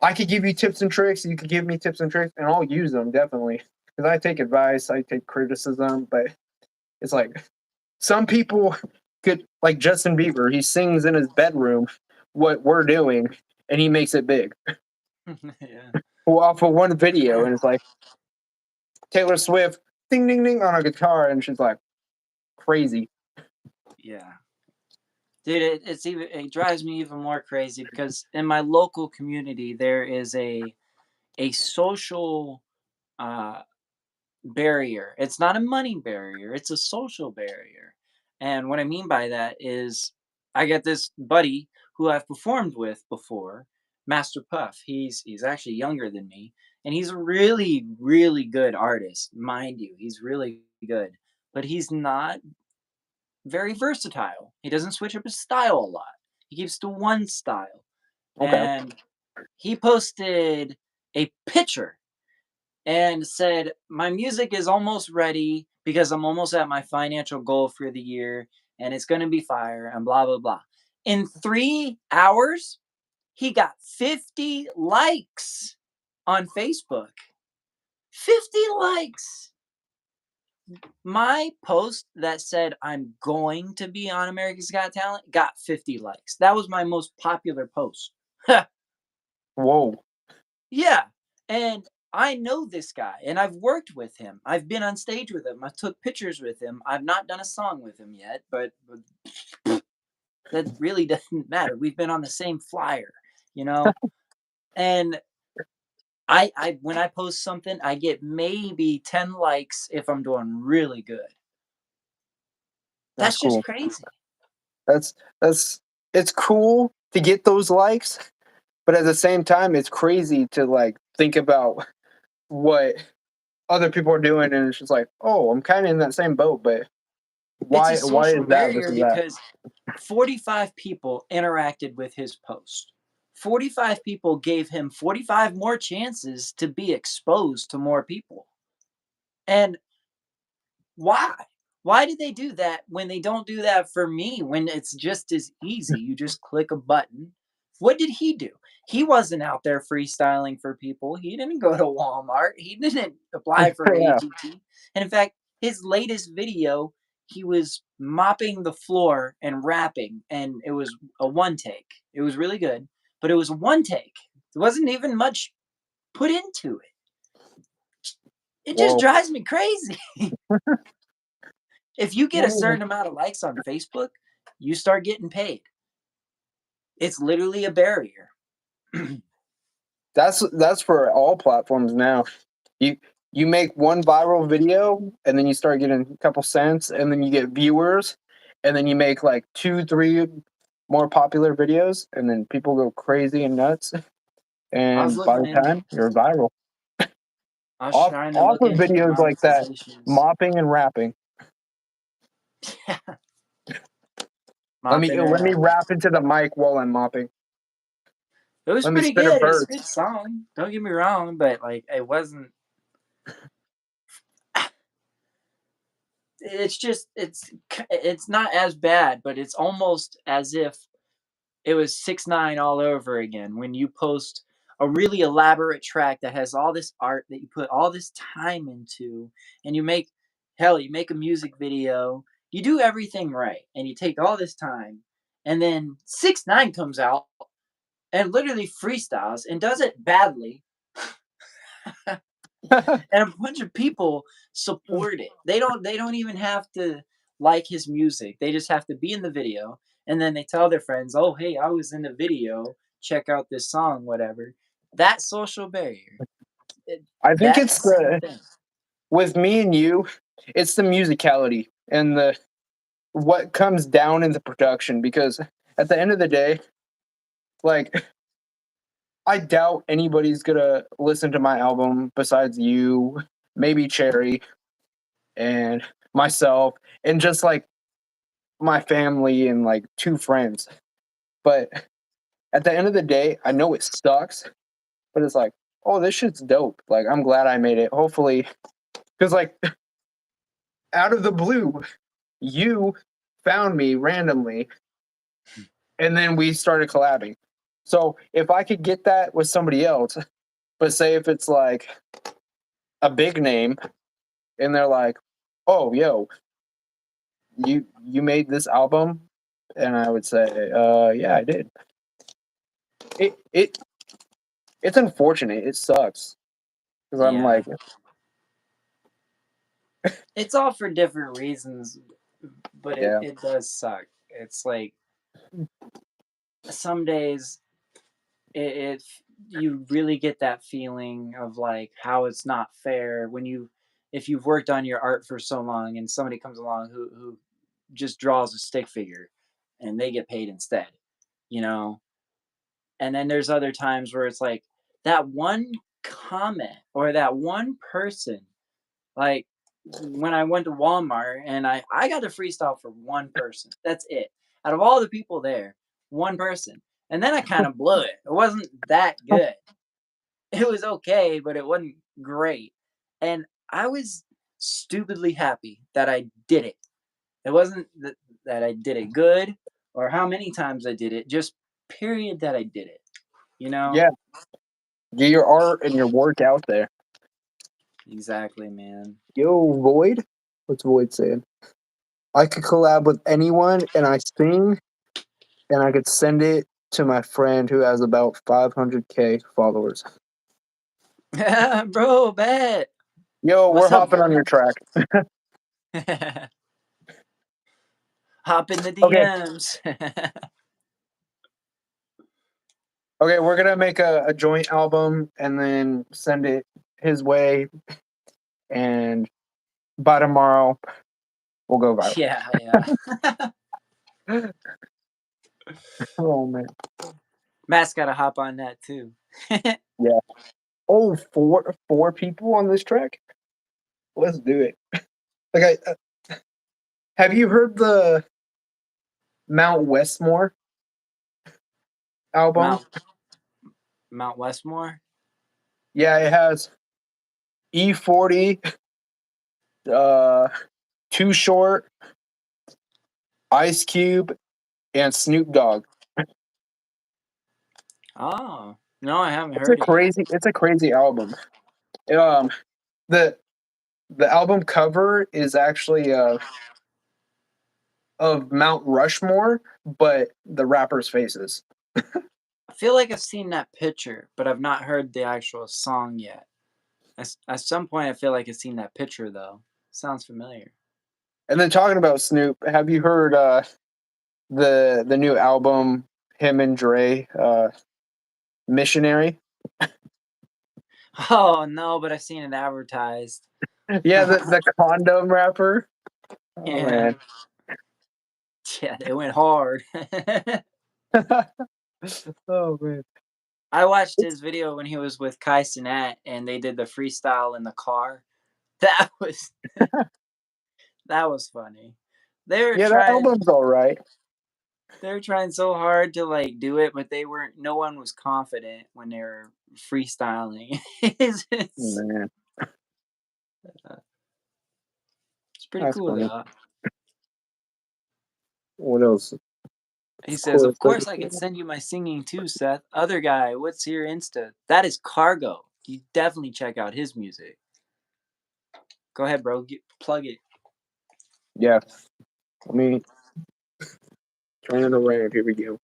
I could give you tips and tricks, you could give me tips and tricks, and I'll use them definitely. Because I take advice, I take criticism, but it's like some people could like Justin Bieber. He sings in his bedroom what we're doing, and he makes it big. yeah, Well, off of one video, and it's like Taylor Swift, ding ding ding on a guitar, and she's like crazy. yeah. Dude, it drives me even more crazy because in my local community there is a social uh, barrier. It's not a money barrier, it's a social barrier. And what I mean by that is I got this buddy who I've performed with before, Master Puff. He's actually younger than me, and he's a really, really good artist, mind you. He's really good. But he's not very versatile. He doesn't switch up his style a lot. He keeps to one style. Okay, And he posted a picture and said, my music is almost ready because I'm almost at my financial goal for the year and it's going to be fire and blah, blah, blah. In 3 hours, he got 50 likes on Facebook. 50 likes. My post that said I'm going to be on America's Got Talent got 50 likes. That was my most popular post. whoa, Yeah. And I know this guy and I've worked with him. I've been on stage with him. I took pictures with him. I've not done a song with him yet, but that really doesn't matter. We've been on the same flyer, you know? And I when I post something, I get maybe 10 likes if I'm doing really good. That's That's just cool. crazy. That's it's cool to get those likes, but at the same time, it's crazy to like think about what other people are doing, and it's just like, oh, I'm kind of in that same boat, but It's a why social is that barrier versus that? because 45 people interacted with his post. 45 people gave him 45 more chances to be exposed to more people. And why? Why did they do that when they don't do that for me when it's just as easy? You just click a button. What did he do? He wasn't out there freestyling for people. He didn't go to Walmart. He didn't apply for Yeah. AGT. And in fact, his latest video, he was mopping the floor and rapping, and it was a one take. It was really good, but it was one take. There wasn't even much put into it. It just Whoa. drives me crazy. If you get a Whoa. certain amount of likes on Facebook, you start getting paid. It's literally a barrier. That's for all platforms now. You you make one viral video, and then you start getting a couple cents, and then you get viewers, and then you make like two, three more popular videos, and then people go crazy and nuts. I was And by looking the into time you're viral, I was off trying to off look of into videos like that, monetizations. mopping and rapping. Mopping and Let me rapping. rap into the mic while I'm mopping. It was Let me pretty spit a good. It was a verse. good song. Don't get me wrong, but like it wasn't. It's just it's not as bad, but it's almost as if it was 6ix9ine all over again when you post a really elaborate track that has all this art that you put all this time into, and you make you make a music video, you do everything right, and you take all this time, and then 6ix9ine comes out and literally freestyles and does it badly, and a bunch of people support it. They don't even have to like his music. They just have to be in the video, and then they tell their friends, "Oh, hey, I was in the video. Check out this song, whatever." That social barrier. I think That's it's the same the thing. with me and you, it's the musicality and the what comes down in the production, because at the end of the day, like I doubt anybody's gonna listen to my album besides you, maybe Cherry and myself, and just like my family and like two friends. But at the end of the day, I know it sucks, but it's like, oh, this shit's dope. Like I'm glad I made it. Hopefully, because like out of the blue, you found me randomly, and then we started collabing. So if I could get that with somebody else, but say if it's like a big name and they're like, "Oh, yo, you made this album," and I would say, yeah, I did." It it's unfortunate. It sucks because I'm Yeah, like, it's all for different reasons, but it yeah, it does suck. It's like some days it you really get that feeling of like how it's not fair when you if you've worked on your art for so long and somebody comes along who just draws a stick figure and they get paid instead, you know. And then there's other times where it's like that one comment or that one person, like when I went to Walmart and I got to freestyle for one person, that's it, out of all the people there, one person. And then I kind of blew it. It wasn't that good. It was okay, but it wasn't great. And I was stupidly happy that I did it. It wasn't that I did it good or how many times I did it, just period that I did it, you know? yeah, get your art and your work out there. Exactly, man. Yo, Void, what's Void saying? I could collab with anyone, and I sing, and I could send it to my friend who has about 500K followers. Bro, bet. Yo, we're What's up, hopping on boy? your track. Hop in the Okay, DMs. Okay, we're gonna make a joint album and then send it his way, and by tomorrow we'll go viral. Yeah. Oh man, Matt's got to hop on that too. yeah. Oh, four people on this track. Let's do it. Like, have you heard the Mount Westmore album? Mount Mount Westmore. Yeah, it has E40, Too Short, Ice Cube, and Snoop Dogg. Oh no, I haven't It's a heard it yet. crazy album. Um, the the album cover is actually of Mount Rushmore, but the rappers' faces. I feel like I've seen that picture, but I've not heard the actual song yet. At some point, I feel like I've seen that picture though. Sounds familiar. And then talking about Snoop, have you heard the new album him and Dre, Missionary? Oh no, but I've seen it advertised. Yeah, the condom rapper. Oh Yeah, man. yeah, they went hard. Oh man. I watched It's, his video when he was with Kai Cenat, and they did the freestyle in the car. That was that was funny. They were yeah, that trying album's all right. they were trying so hard to like do it, but they weren't. No one was confident when they were freestyling. Man, It's pretty that's cool funny. though. What else? He Of says, course. "Of course, I could send you my singing too, Seth. Other guy, what's your Insta? That is Kargo. You definitely check out his music. Go ahead, bro. Plug it." Yeah. Let me turn it around. Here we go.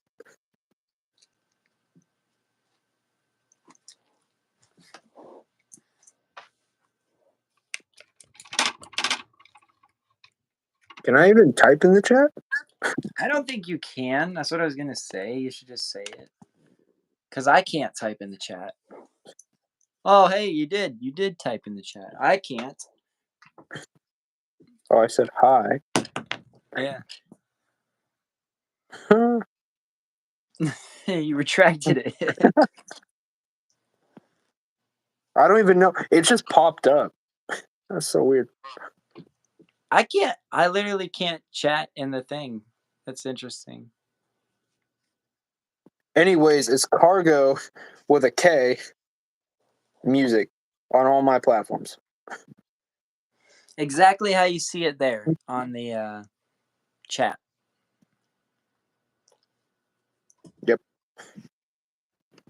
Can I even type in the chat? I don't think you can. That's what I was gonna say. You should just say it, cause I can't type in the chat. Oh, hey, you did. You did type in the chat. I can't. Oh, I said hi. Yeah. Huh. You retracted it. I don't even know. It just popped up. That's so weird. I can't. I literally can't chat in the thing. That's interesting. Anyways, it's Cargo with a K music on all my platforms. Exactly how you see it there on the chat. Yep.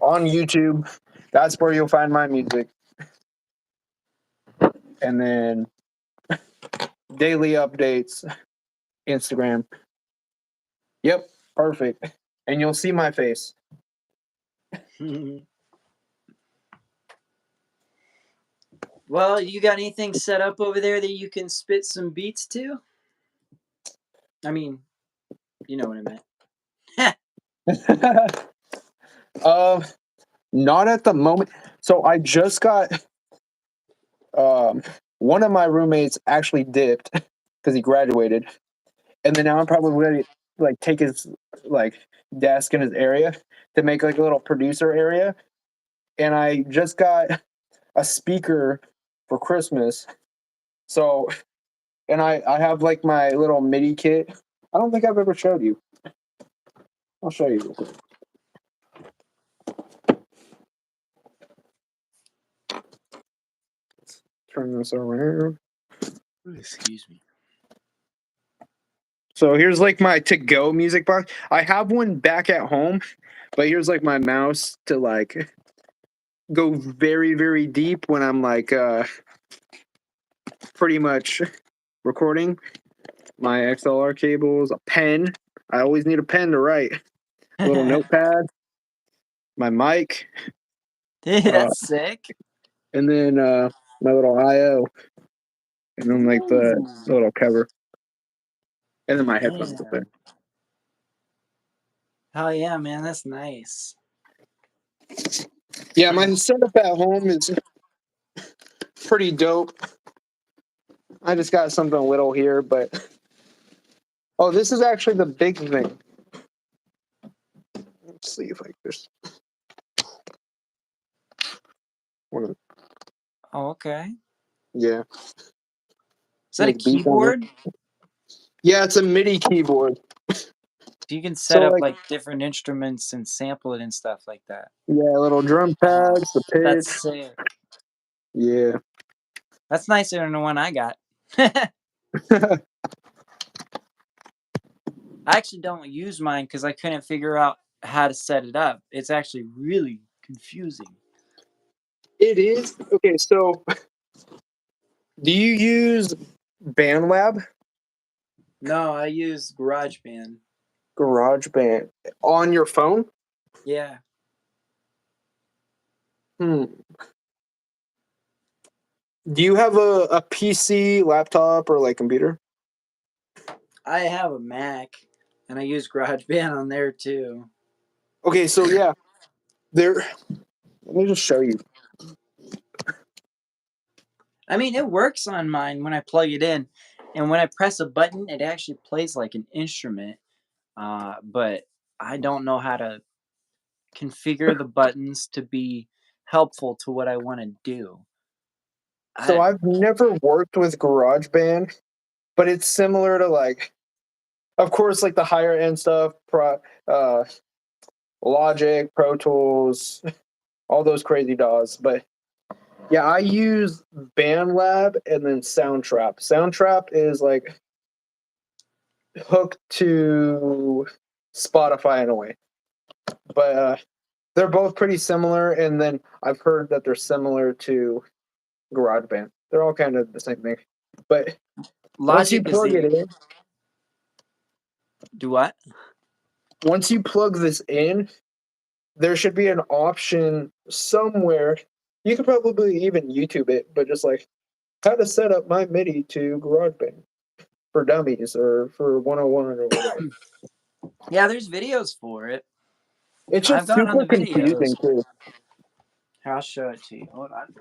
On YouTube, that's where you'll find my music. And then daily updates, Instagram. Yep, perfect. And you'll see my face. Well, you got anything set up over there that you can spit some beats to? I mean, you know what I meant. um, not at the moment. So I just got one of my roommates actually dipped because he graduated, and then now I'm probably ready to like take his like desk in his area to make like a little producer area. And I just got a speaker for Christmas. So, and I have like my little MIDI kit. I don't think I've ever showed you. I'll show you real quick. Turn this around. Excuse me. So here's like my to-go music box. I have one back at home, but here's like my mouse to like go very deep when I'm like pretty much recording. My XLR cables, a pen. I always need a pen to write. A little notepad, my mic, Dude, uh, that's sick. and then my little IO, and then like the Ooh, little cover, and then my headphones up there. man. Oh yeah, man, that's nice. Yeah, my setup at home is pretty dope. I just got something little here, but oh, this is actually the big thing. Let's see if I just one of the, Oh, okay. yeah, Is that a make beats on there. keyboard? Yeah, it's a MIDI keyboard. So you can set So up like, like different instruments and sample it and stuff like that. yeah, little drum Oh, pads, the that's pitch. sick. Yeah. That's nicer than the one I got. I actually don't use mine because I couldn't figure out how to set it up. It's actually really confusing. It is. Okay, so do you use BandLab, No, I use GarageBand. GarageBand on your phone? Yeah, Hmm. Do you have a PC, laptop, or like computer? I have a Mac and I use GarageBand on there too. Okay, so yeah, there. Let me just show you. I mean, it works on mine when I plug it in, and when I press a button, it actually plays like an instrument. But I don't know how to configure the buttons to be helpful to what I want to do. So I I've never worked with GarageBand, but it's similar to like, of course, like the higher end stuff, uh, Logic, Pro Tools, all those crazy DAWs. But yeah, I use BandLab and then Soundtrap. Soundtrap is like hooked to Spotify in a way, but they're both pretty similar. And then I've heard that they're similar to GarageBand. They're all kind of the same thing. But once you Logic is plug it the in, do what? once you plug this in, there should be an option somewhere. You could probably even YouTube it, but just like how to set up my MIDI to GarageBand for dummies or for 101 or whatever. Yeah, there's videos for it. It's I've just gone on super the videos. confusing too. Here, I'll show it to you. Hold on.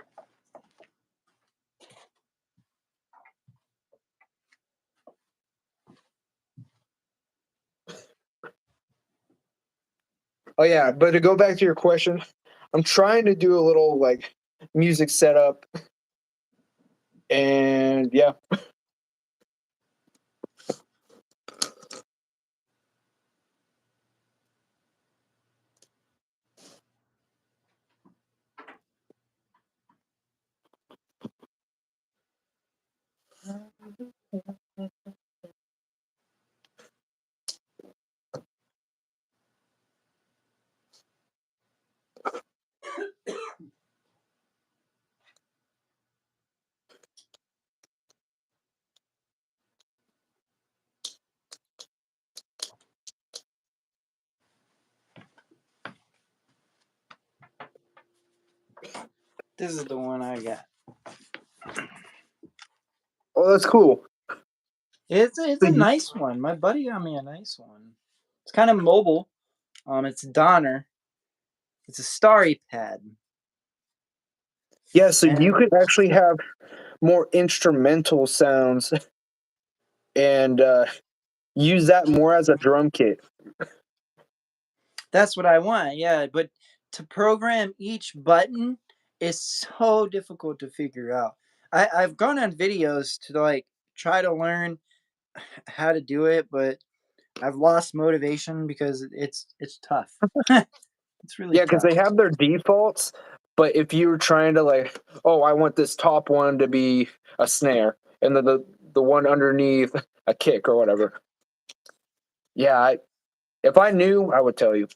Oh yeah, but to go back to your question, I'm trying to do a little like music setup, and yeah. This is the one I got. Oh, that's cool. It's So a you, nice one. My buddy got me a nice one. It's kind of mobile. It's a Donner. It's a Starry pad. yeah, so you And could actually have more instrumental sounds and use that more as a drum kit. that's what I want. Yeah, but to program each button is so difficult to figure out. I've gone on videos to like try to learn how to do it, but I've lost motivation because it's tough. It's really Yeah, because tough. they have their defaults, but if you were trying to like, oh, I want this top one to be a snare, and then the one underneath a kick or whatever. Yeah, if I knew, I would tell you.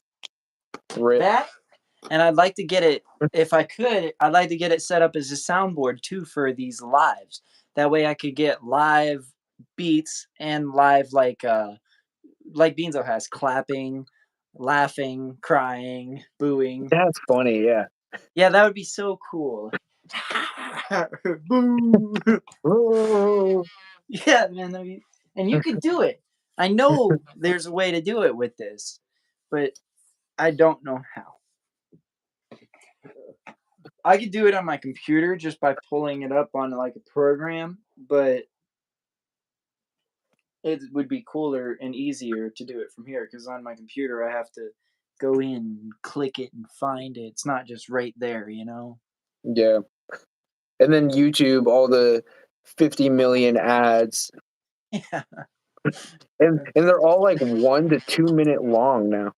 Rip. That and I'd like to get it if I could, I'd like to get it set up as a soundboard too for these lives. That way I could get live beats and live like Beanzo has clapping, laughing, crying, booing. That's funny. Yeah. Yeah, that would be so cool. Boo. Oh, Yeah, man. And you could do it. I know there's a way to do it with this, but I don't know how. I could do it on my computer just by pulling it up on like a program, but it would be cooler and easier to do it from here because on my computer I have to go in and click it and find it. It's not just right there, you know? Yeah. And then YouTube, all the 50 million ads, Yeah. and they're all like 1 to 2 minute long now.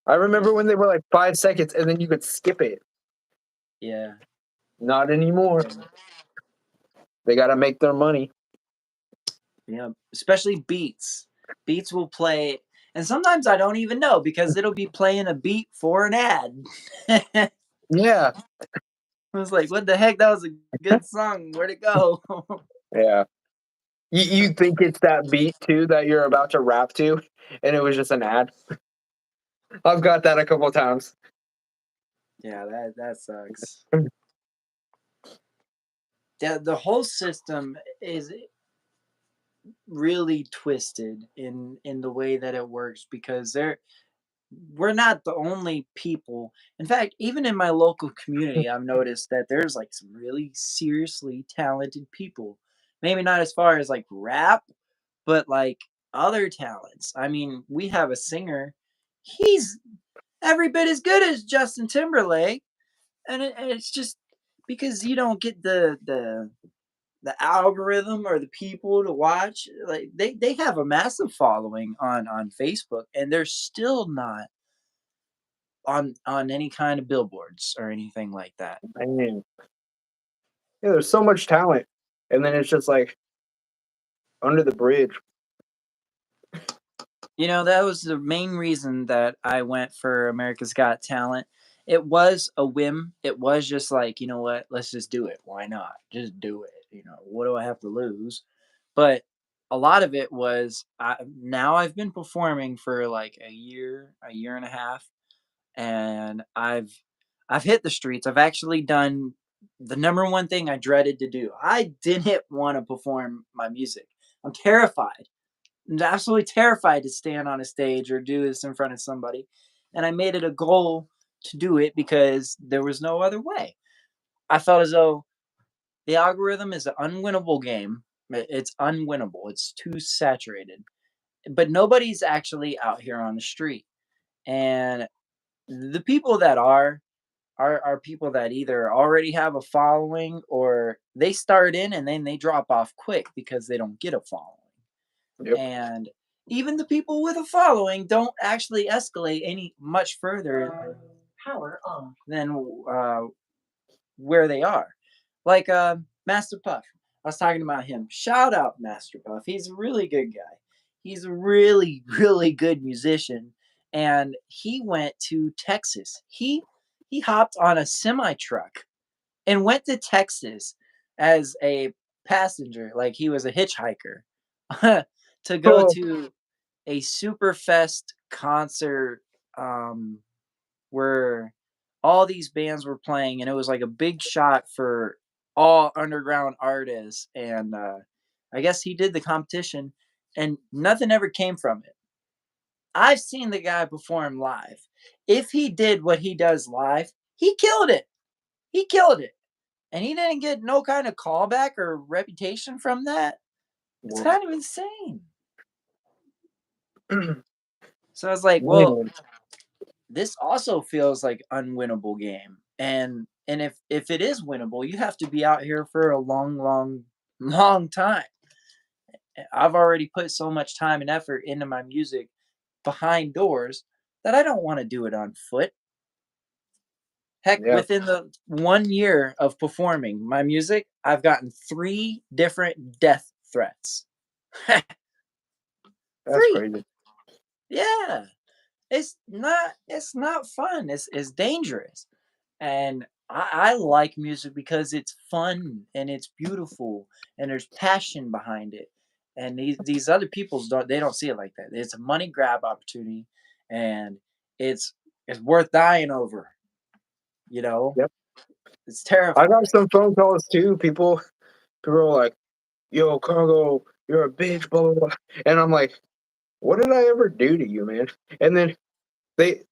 I remember when they were like 5 seconds, and then you could skip it. Yeah. Not anymore. They got to make their money. Yeah. Especially beats. Beats will play, and sometimes I don't even know because it'll be playing a beat for an ad. I Yeah, was like, what the heck? That was a good song. Where'd it go? yeah. You think it's that beat too that you're about to rap to, and it was just an ad. I've got that a couple times. Yeah, that sucks. The whole system is really twisted in the way that it works because we're not the only people. In fact, even in my local community, I've noticed that there's like some really seriously talented people. Maybe not as far as like rap, but like other talents. I mean, we have a singer. He's every bit as good as Justin Timberlake, and it's just because you don't get the algorithm or the people to watch. Like they have a massive following on Facebook, and they're still not on any kind of billboards or anything like that. I mean, yeah, there's so much talent, and then it's just like under the bridge. You know, that was the main reason that I went for America's Got Talent. It was a whim. It was just like, you know what? Let's just do it. Why not? Just do it. You know, what do I have to lose? But a lot of it was now I've been performing for like a year and a half, and I've hit the streets. I've actually done the number one thing I dreaded to do. I didn't want to perform my music. I'm terrified. I'm absolutely terrified to stand on a stage or do this in front of somebody. And I made it a goal to do it because there was no other way. I felt as though the algorithm is an unwinnable game. It's unwinnable. It's too saturated. But nobody's actually out here on the street. And the people that are people that either already have a following or they start in and then they drop off quick because they don't get a following. Yep. And even the people with a following don't actually escalate any much further power on than where they are. Like Master Puff. I was talking about him. Shout out Master Puff. He's a really good guy. He's a really, really good musician. And he went to Texas. He hopped on a semi truck and went to Texas as a passenger, like he was a hitchhiker, to go Cool. to a Superfest concert um, where all these bands were playing, and it was like a big shot for all underground artists. And I guess he did the competition, and nothing ever came from it. I've seen the guy perform live. If he did what he does live, he killed it. He killed it. And he didn't get no kind of callback or reputation from that. It's Whoa. kind of insane. So I was like, well, Man, this also feels like unwinnable game. And if it is winnable, you have to be out here for a long, long, long time. I've already put so much time and effort into my music behind doors that I don't want to do it on foot. Heck, yeah, within the 1 year of performing my music, I've gotten 3 different death threats. that's Three. crazy. Yeah. It's not fun. It's dangerous. And I like music because it's fun and it's beautiful and there's passion behind it. And these other people's don't see it like that. It's a money grab opportunity and it's it's worth dying over, you know? Yep. It's I got terrifying. some phone calls too. People are like, "Yo, Kargo, you're a bitch," blah blah blah, and I'm like, "What did I ever do to you, man?" And then they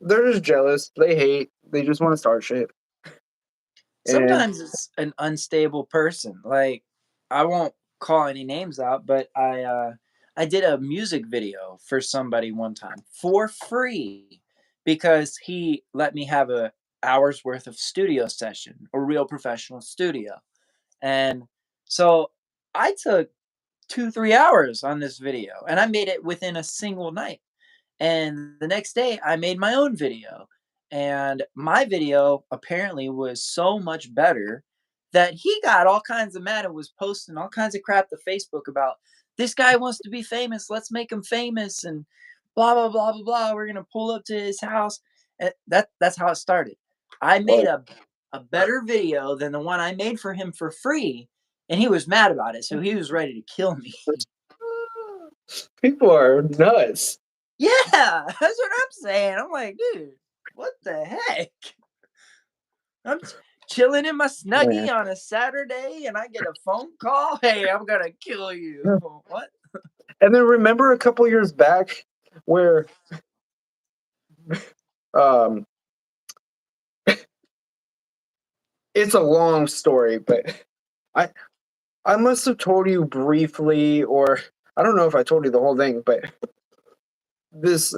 they're just jealous. They hate. They just want to start shit. And Sometimes it's an unstable person. Like, I won't call any names out, but I did a music video for somebody one time for free because he let me have a hour's worth of studio session, a real professional studio. And so I took 2, 3 hours on this video and I made it within a single night. And the next day, I made my own video. And my video apparently was so much better that he got all kinds of mad and was posting all kinds of crap to Facebook about this guy wants to be famous. Let's make him famous and blah blah blah blah blah. We're gonna pull up to his house. And that's how it started. I made like a better video than the one I made for him for free, and he was mad about it. So he was ready to kill me. people are nuts. Yeah, that's what I'm saying. I'm like, dude, what the heck? I'm chilling in my Man. snuggie on a Saturday and I get a phone call. Hey, I'm gonna kill you. What? And then remember a couple years back where um it's a long story, but I I must have told you briefly, or I don't know if I told you the whole thing, but this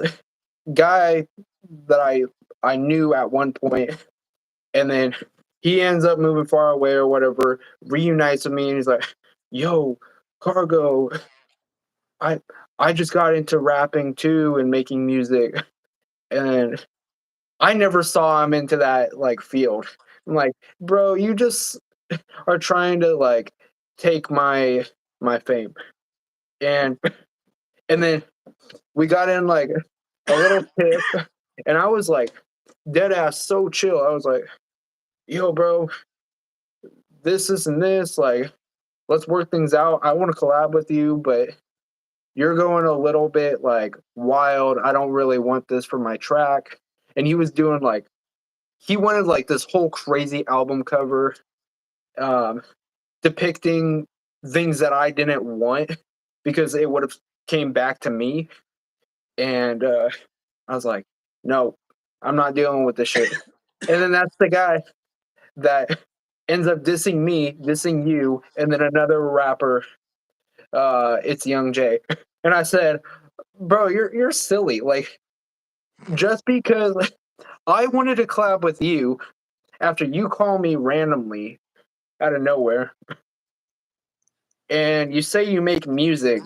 guy that I knew at one point, and then he ends up moving far away or whatever, reunites with me, and he's like, "Yo, Cargo, I I just got into rapping too and making music," and I never saw him into that like field. I'm like, bro, you just are trying to like take my fame, and and then we got in like a little tiff, and I was like, dead ass so chill. I was like, yo, bro, this and this, like, let's work things out. I want to collab with you, but you're going a little bit like wild. I don't really want this for my track. And he was doing like he wanted like this whole crazy album cover, um, depicting things that I didn't want because it would have came back to me. And I was like, no, I'm not dealing with this shit. And then that's the guy that ends up dissing me, dissing you, and then another rapper, it's Young Jay. And I said, bro, you're silly. Like, just because I wanted to collab with you after you call me randomly out of nowhere and you say you make music,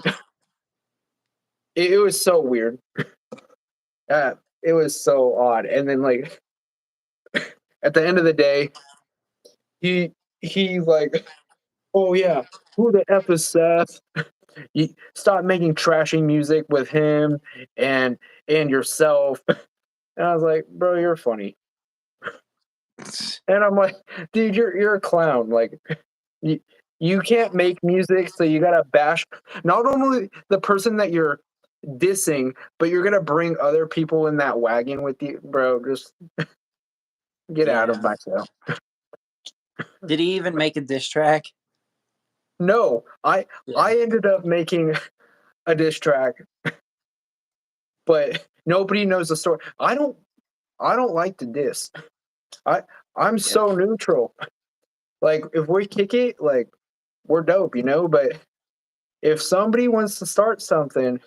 it was so weird. It was so odd. And then like at the end of the day, he like, oh yeah, who the F is SeAth? You stop making trashy music with him and and yourself. And I was like, bro, you're funny. And I'm like, dude, you're a clown. Like you you can't make music, so you gotta bash not only the person that you're dissing, but you're gonna bring other people in that wagon with you, bro. Just get out of Yeah. myself. Did he even make a diss track? No, Yeah. I ended up making a diss track, but nobody knows the story. I don't like to diss. I I'm Yep. so neutral. Like if we kick it, like we're dope, you know. But if somebody wants to start something,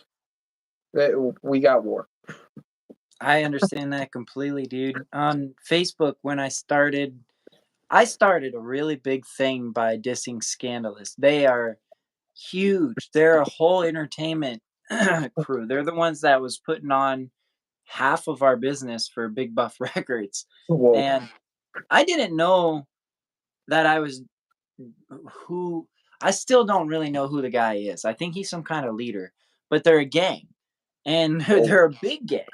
that we got war. I understand that completely, dude. On Facebook, when I started a really big thing by dissing Scandalous. They are huge. They're a whole entertainment crew. They're the ones that was putting on half of our business for Big Buff Records. Well, And I didn't know that I was who I still don't really know who the guy is. I think he's some kind of leader, but they're a gang and well, they're a big gang.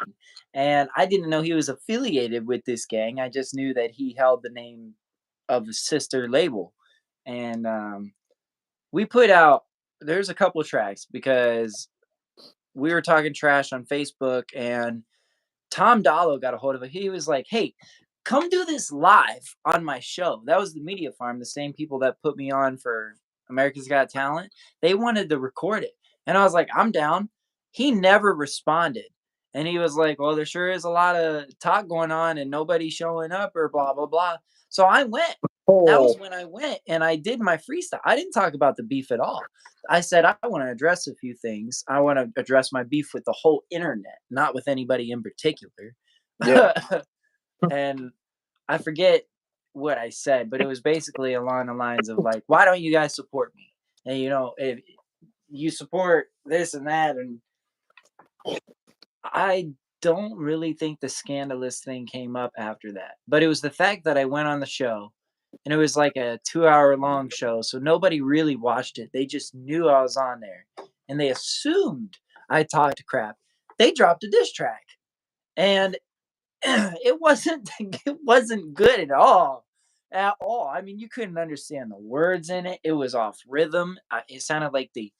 And I didn't know he was affiliated with this gang. I just knew that he held the name of a sister label. And we put out, there's a couple of tracks because we were talking trash on Facebook and Tom Dallo got a hold of it. He was like, "Hey, come do this live on my show." That was the Media Farm, the same people that put me on for America's Got Talent. They wanted to record it. And I was like, "I'm down." He never responded. And he was like, "Well, there sure is a lot of talk going on and nobody showing up or blah blah blah." So I went. That was Oh, when I went and I did my freestyle. I didn't talk about the beef at all. I said, I want to address a few things. I want to address my beef with the whole internet, not with anybody in particular. yeah. And I forget what I said, but it was basically along the lines of like, why don't you guys support me? And if you support this and that, and I don't really think the scandalous thing came up after that. But it was the fact that I went on the show and it was like a 2-hour long show. So nobody really watched it. They just knew I was on there and they assumed I talked crap. They dropped a diss track and it wasn't good at all. At all. I mean, you couldn't understand the words in it. It was off rhythm. It sounded like they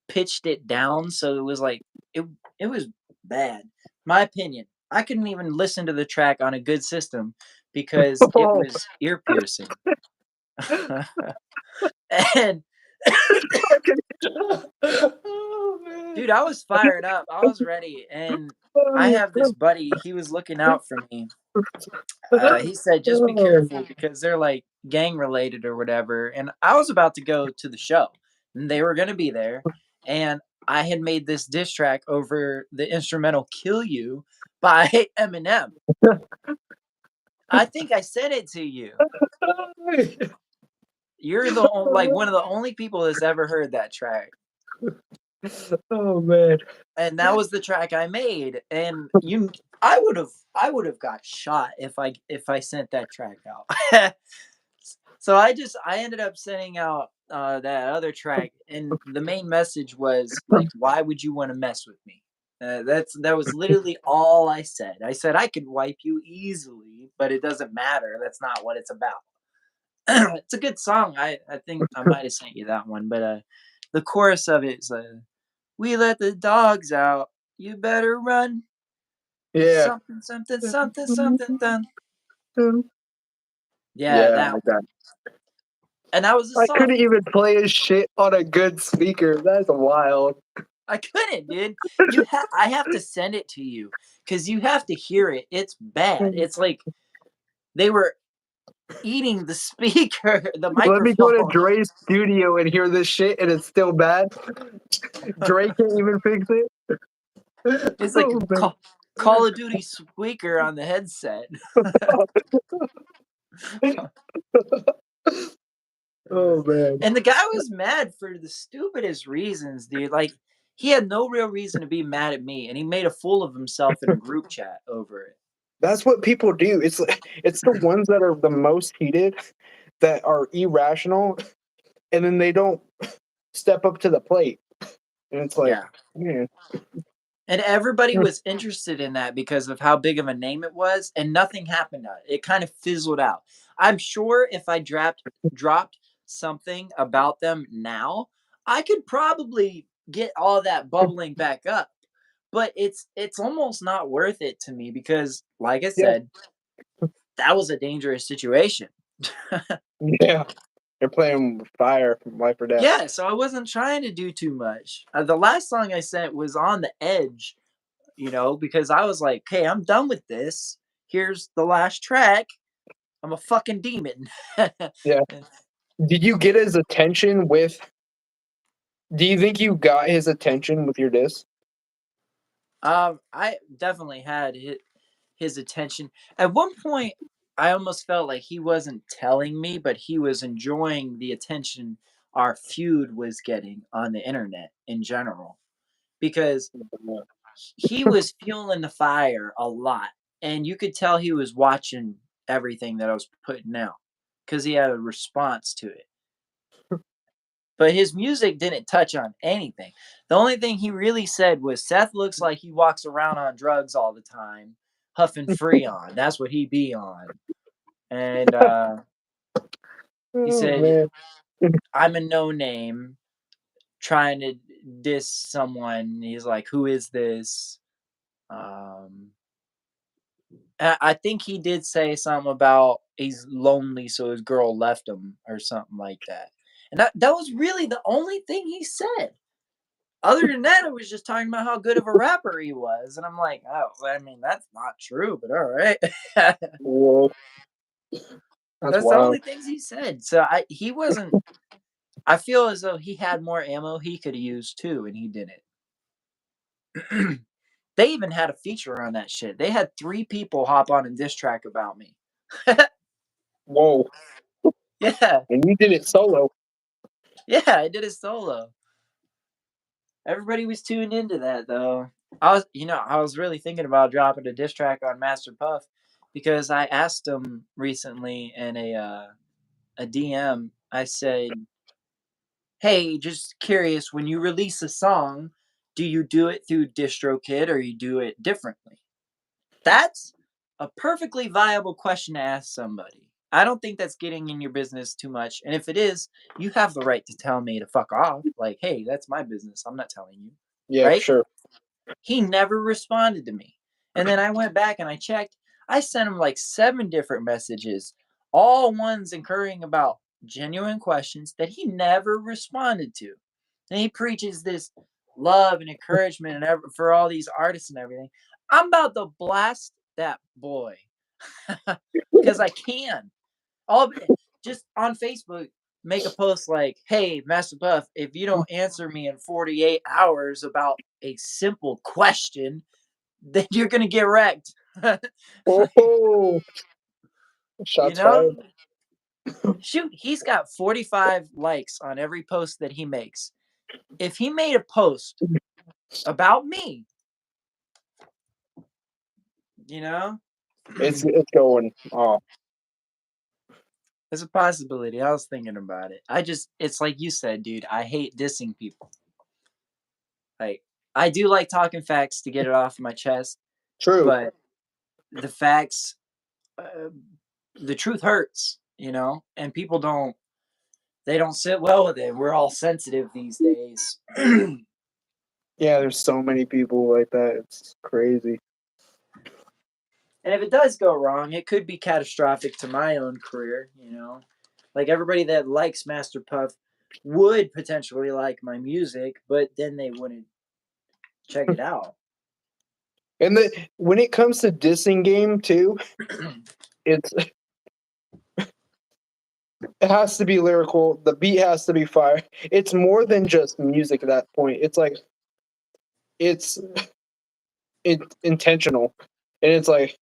pitched it down, so it was like it it was bad. My opinion. I couldn't even listen to the track on a good system because it Oh, was ear piercing. And oh man. dude, I was fired up. I was ready, and I have this buddy. He was looking out for me. He said, "Just be careful because they're like gang related or whatever." And I was about to go to the show, and they were going to be there, and I had made this diss track over the instrumental "Kill You" by Eminem. I think I sent it to you. You're like one of the only people that's ever heard that track. Oh man. And that was the track I made. And I would have got shot if I sent that track out. So I ended up sending out that other track, and the main message was like, "Why would you want to mess with me?" That was literally all I said. I said I could wipe you easily, but it doesn't matter. That's not what it's about. It's a good song. I think I might have sent you that one, but the chorus of it is "We let the dogs out. You better run. Yeah. Something, something, something, something done." Yeah, Yeah, that my one. God. And that was a I couldn't soft even play his shit on a good speaker. That's wild. I couldn't, dude. I have to send it to you because you have to hear it. It's bad. It's like they were eating the speaker, the Let me go to microphone. Dre's studio and hear this shit and it's still bad. Dre can't even fix it. It's like Oh a man. Call of Duty squeaker on the headset. Oh man. And the guy was mad for the stupidest reasons, dude. Like he had no real reason to be mad at me, and he made a fool of himself in a group chat over it. That's what people do. It's the ones that are the most heated that are irrational and then they don't step up to the plate. And it's like, Yeah. man. And everybody was interested in that because of how big of a name it was, and nothing happened to it. It kind of fizzled out. I'm sure if I dropped something about them now, I could probably get all that bubbling back up. But it's almost not worth it to me because, like I Yeah. said, that was a dangerous situation. Yeah. They're playing with fire from life or death. Yeah, so I wasn't trying to do too much. The last song I sent was on the edge, because I was like, "Hey, I'm done with this. Here's the last track. I'm a fucking demon." Yeah. Did you get his attention with do you think you got his attention with your disc? I definitely had his attention. At one point, I almost felt like he wasn't telling me, but he was enjoying the attention our feud was getting on the internet in general because he was fueling the fire a lot, and you could tell he was watching everything that I was putting out because he had a response to it. But his music didn't touch on anything. The only thing he really said was "Seth looks like he walks around on drugs all the time, huffing Freon. That's what he be on." And he Oh said, man. "I'm a no name trying to diss someone." He's like, "Who is this?" Um, I think he did say something about he's lonely, so his girl left him or something like that. And that was really the only thing he said. Other than that, it was just talking about how good of a rapper he was, and I'm like, "Oh, I mean, that's not true, but all right." Whoa. That's That's the wild. only things he said. So he wasn't. I feel as though he had more ammo he could have used too, and he didn't. They even had a feature on that shit. They had 3 people hop on a diss track about me. Whoa. Yeah, And you did it solo. yeah, I did it solo. Everybody was tuned into that though. I was really thinking about dropping a diss track on Master Puff because I asked him recently in a DM. I said, "Hey, just curious, when you release a song, do you do it through DistroKid or you do it differently?" That's a perfectly viable question to ask somebody. I don't think that's getting in your business too much. And if it is, you have the right to tell me to fuck off. Like, hey, that's my business. I'm not telling you. Yeah, for Right? sure. He never responded to me. And then I went back and I checked. I sent him like 7 different messages, all ones incurring about genuine questions that he never responded to. And he preaches this love and encouragement for all these artists and everything. I'm about to blast that boy because I can. All just on Facebook, make a post like, "Hey, Master Buff, if you don't answer me in 48 hours about a simple question, then you're gonna get wrecked." Like, Oh, you shots know, fired. shoot, he's got 45 likes on every post that he makes. If he made a post about me, you know, It's going. Oh, there's a possibility. I was thinking about it. It's like you said, dude. I hate dissing people. Like, I do like talking facts to get it off my chest, true. but the facts, uh, the truth hurts, and people they don't sit well with it. We're all sensitive these days. And Yeah, there's so many people like that. It's crazy. if it does go wrong, it could be catastrophic to my own career. Like everybody that likes Master Puff would potentially like my music, but then they wouldn't check it out. And when it comes to dissing game too, it has to be lyrical. The beat has to be fire. It's more than just music at that point. It's like it's intentional, and it's like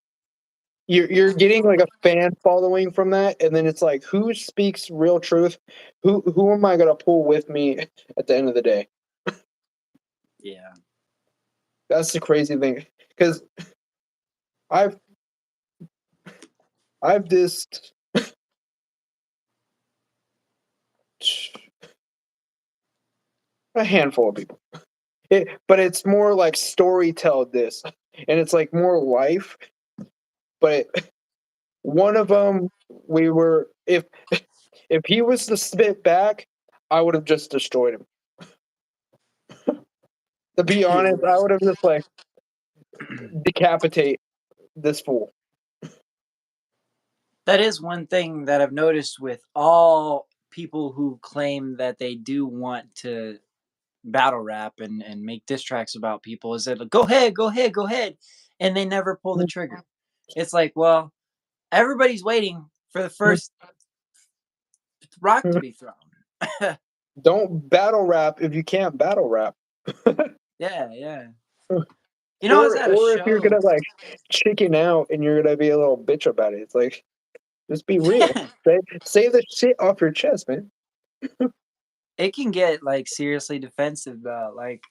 you're getting like a fan following from that, and then it's like who speaks real truth? Who am I gonna pull with me at the end of the day? Yeah. That's the crazy thing because I've I've dissed a handful of people. But it's more like storytell this, and it's like more life. But one of them, we were if he was to spit back, I would have just destroyed him. To be honest, I would have just like decapitate this fool. That is one thing that I've noticed with all people who claim that they do want to battle rap and make diss tracks about people is that, like, go ahead, go ahead, go ahead. And they never pull the trigger. It's like, well, everybody's waiting for the first rock to be thrown. Don't battle rap if you can't battle rap. Yeah, yeah. I was at a Or if you're show. gonna like chicken out and you're gonna be a little bitch about it, it's like just be real. Say the shit off your chest, man. It can get like seriously defensive though. Like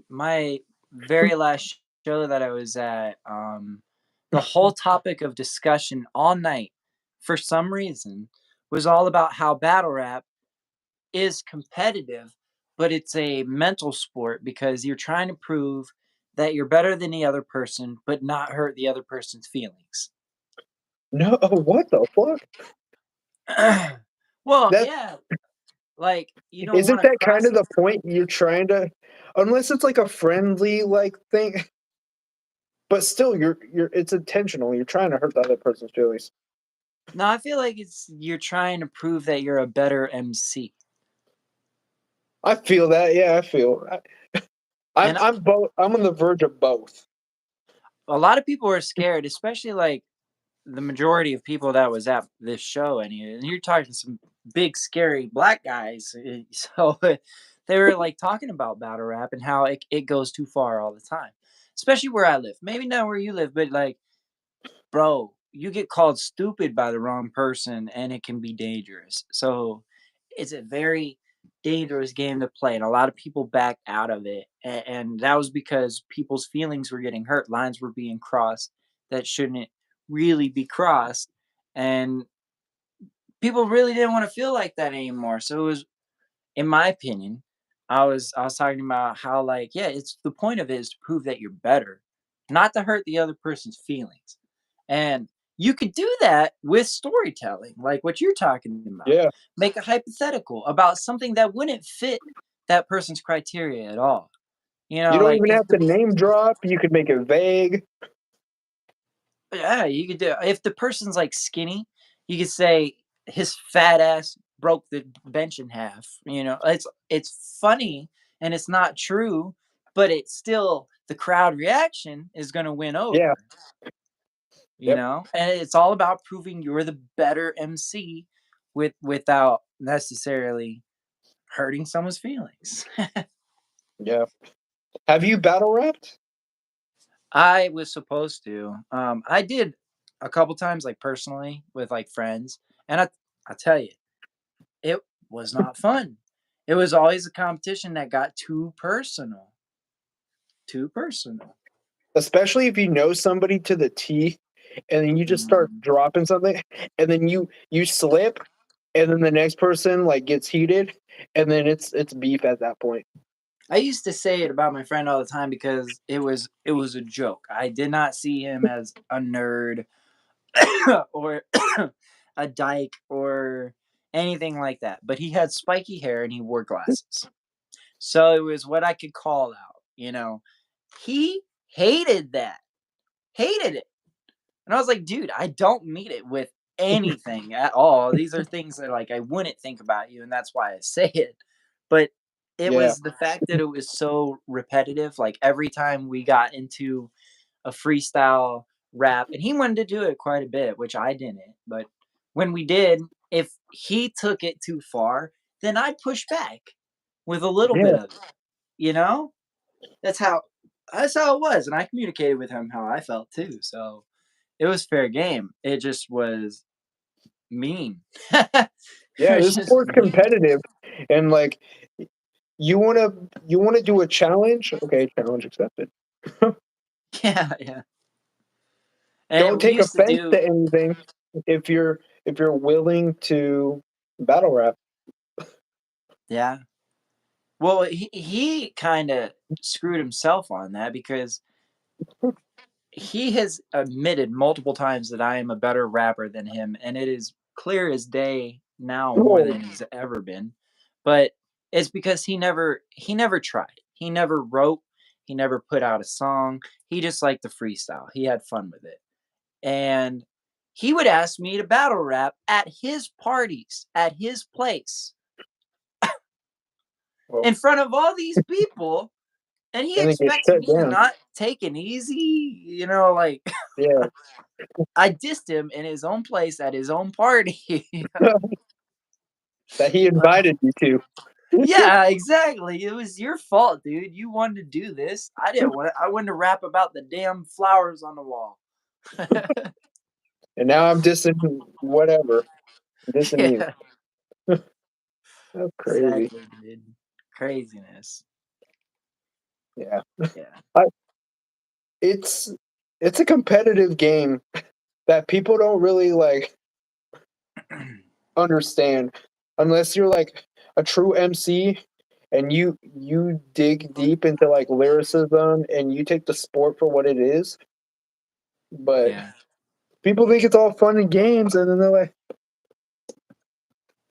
my very last show that I was at, the whole topic of discussion all night, for some reason, was all about how battle rap is competitive, but it's a mental sport because you're trying to prove that you're better than the other person, but not hurt the other person's feelings. No, what the fuck? Well, That yeah, like you don't want isn't to that kind cross. of the point you're trying to, unless it's like a friendly like thing, but still you're it's intentional. You're trying to hurt the other person's feelings. No, I feel like you're trying to prove that you're a better MC. I feel that. Yeah, I feel. And I'm both. I'm on the verge of both. a lot of people are scared, especially like the majority of people that was at this show, and you're talking some big scary black guys, so they were like talking about battle rap and how it goes too far all the time, especially where I live. Maybe not where you live, but like, bro, you get called stupid by the wrong person and it can be dangerous. So it's a very dangerous game to play, and a lot of people back out of it. And that was because people's feelings were getting hurt, lines were being crossed that shouldn't really be crossed. And people really didn't want to feel like that anymore. So it was, in my opinion, I was talking about how, like, yeah, it's the point of it is to prove that you're better, not to hurt the other person's feelings. And you could do that with storytelling, like what you're talking about. Yeah. Make a hypothetical about something that wouldn't fit that person's criteria at all. You You know, don't like even if have to name drop. You could make it vague. yeah, you could do if the person's like skinny, you could say his fat ass broke the bench in half. You know, it's funny and it's not true, but it's still the crowd reaction is going to win Yeah. over. You Yep. know, and it's all about proving you're the better MC without necessarily hurting someone's feelings. Yeah. Have you battle rapped? I was supposed to. I did a couple times, like personally, with like friends, and I tell you, it was not fun. It was always a competition that got too personal. Too personal. Especially if you know somebody to the T, and then you just start Mhm. dropping something, and then you slip, and then the next person like gets heated, and then it's beef at that point. I used to say it about my friend all the time because it was a joke. I did not see him as a nerd or a dyke or anything like that. But he had spiky hair and he wore glasses. So it was what I could call out, you know. He hated that. Hated it. And I was like, dude, I don't mean it with anything at all. These are things that like I wouldn't think about you, and that's why I say it. But it Yeah. was the fact that it was so repetitive. Like every time we got into a freestyle rap, and he wanted to do it quite a bit, which I didn't. But when we did, if he took it too far, then I'd push back with a little Yeah. bit of it. You know, that's how that's how it was, and I communicated with him how I felt too. So it was fair game. It just was mean. It Yeah, was this just sport's mean. competitive, and like you wanna do a challenge? Okay, challenge accepted. Yeah, yeah. And Don't we take used to offense do to anything if you're willing to battle rap. yeah. Well, he kinda screwed himself on that because he has admitted multiple times that I am a better rapper than him, and it is clear as day now more Oh, than he's ever been. But it's because he never tried. He never wrote, he never put out a song. He just liked the freestyle. He had fun with it. And he would ask me to battle rap at his parties, at his place, well, in front of all these people, and he and then get expects shut me to down. not take it easy, like Yeah, I dissed him in his own place at his own party. that he Like, invited you to. yeah, exactly. It was your fault, dude. You wanted to do this. I didn't want it. I wanted to rap about the damn flowers on the wall. And now I'm dissing whatever. I'm dissing you. Yeah, That's crazy. exactly, dude. Craziness. Yeah. Yeah. I, it's it's a competitive game that people don't really like understand unless you're like a true MC and you dig deep into like lyricism and you take the sport for what it is. But Yeah. people think it's all fun and games, and then they're like,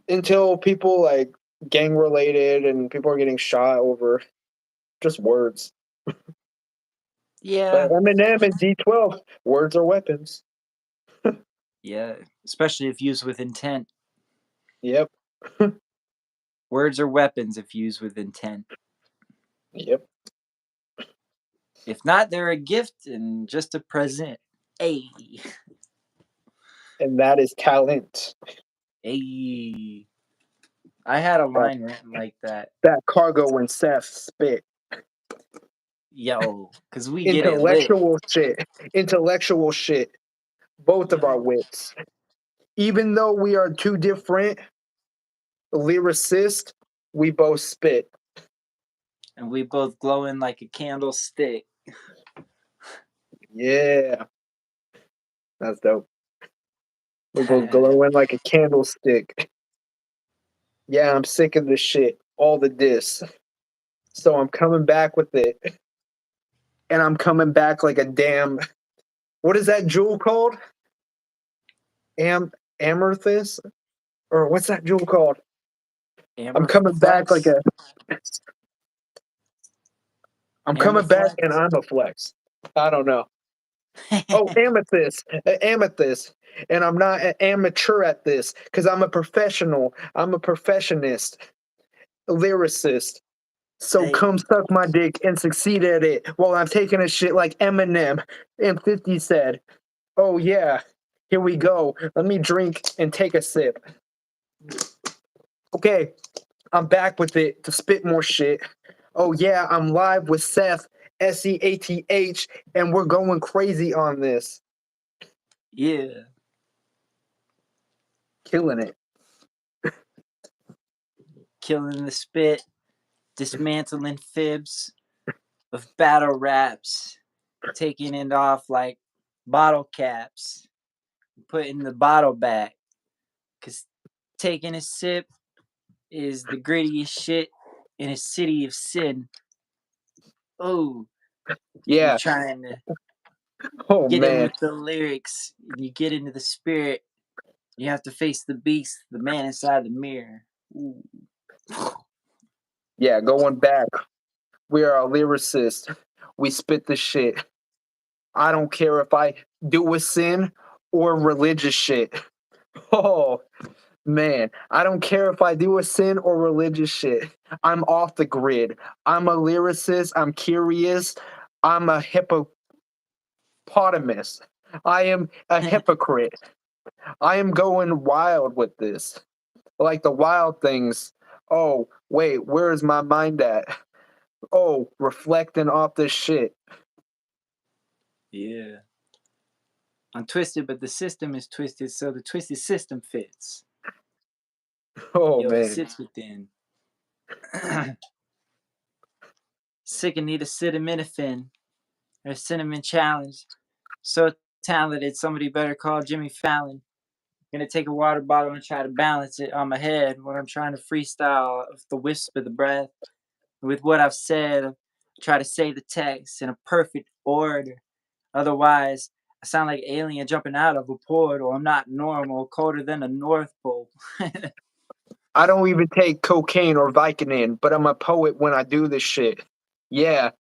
until people like gang related and people are getting shot over just words. But Yeah. Eminem and D12, words are weapons. Yeah. Especially if used with intent. Yep. Words are weapons if used with intent. Yep. If not, they're a gift and just a present. Hey. and that is talent. Hey, I had a That, line written like that. that Kargo and SeAth spit. Yo, because we get it lit. Intellectual shit. Intellectual shit. Both of our Yo, wits. Even though we are two different lyricists, we both spit. and we both glowing like a candlestick. Yeah, that's dope. We both glowing like a candlestick. Yeah, I'm sick of this shit. All the diss. So I'm coming back with it. And I'm coming back like a damn. What is that jewel called? Amethyst? Or what's that jewel called? I'm Amber coming back like flex. a. I'm Amber coming back and flex. I'm a flex. I don't know. Oh, amethyst, amethyst, and I'm not an amateur at this because I'm a professional. I'm a perfectionist, a lyricist. So Hey, come suck my dick and succeed at it while I'm taking a shit like Eminem and 50 said. Oh yeah, here we go. Let me drink and take a sip. Okay, I'm back with it to spit more shit. Oh yeah, I'm live with SeAth, SeAth, and we're going crazy on this. yeah. Killing it. Killing the spit, dismantling fibs of battle raps, taking it off like bottle caps, putting the bottle back. Cause taking a sip is the grittiest shit in a city of sin. Oh, you're Yeah. trying to Oh get in man. with the lyrics, and you get into the spirit. You have to face the beast, the man inside the mirror. Ooh. Yeah, going back. We are a lyricist. We spit the shit. I don't care if I do a sin or religious shit. Oh man, I don't care if I do a sin or religious shit. I'm off the grid. I'm a lyricist. I'm curious. I'm a hippopotamus. I am a hypocrite. I am going wild with this. Like the wild things. Oh, wait, where is my mind at? Oh, reflecting off this shit. Yeah. I'm twisted, but the system is twisted, so the twisted system fits. Oh Yo, it man. sits within. Sick and need acetaminophen or a cinnamon challenge. So talented, somebody better call Jimmy Fallon. Gonna take a water bottle and try to balance it on my head when I'm trying to freestyle of the wisp of the breath. With what I've said, I try to say the text in a perfect order. Otherwise, I sound like an alien jumping out of a portal. I'm not normal, colder than the North Pole. I don't even take cocaine or Vicodin, but I'm a poet when I do this shit. Yeah,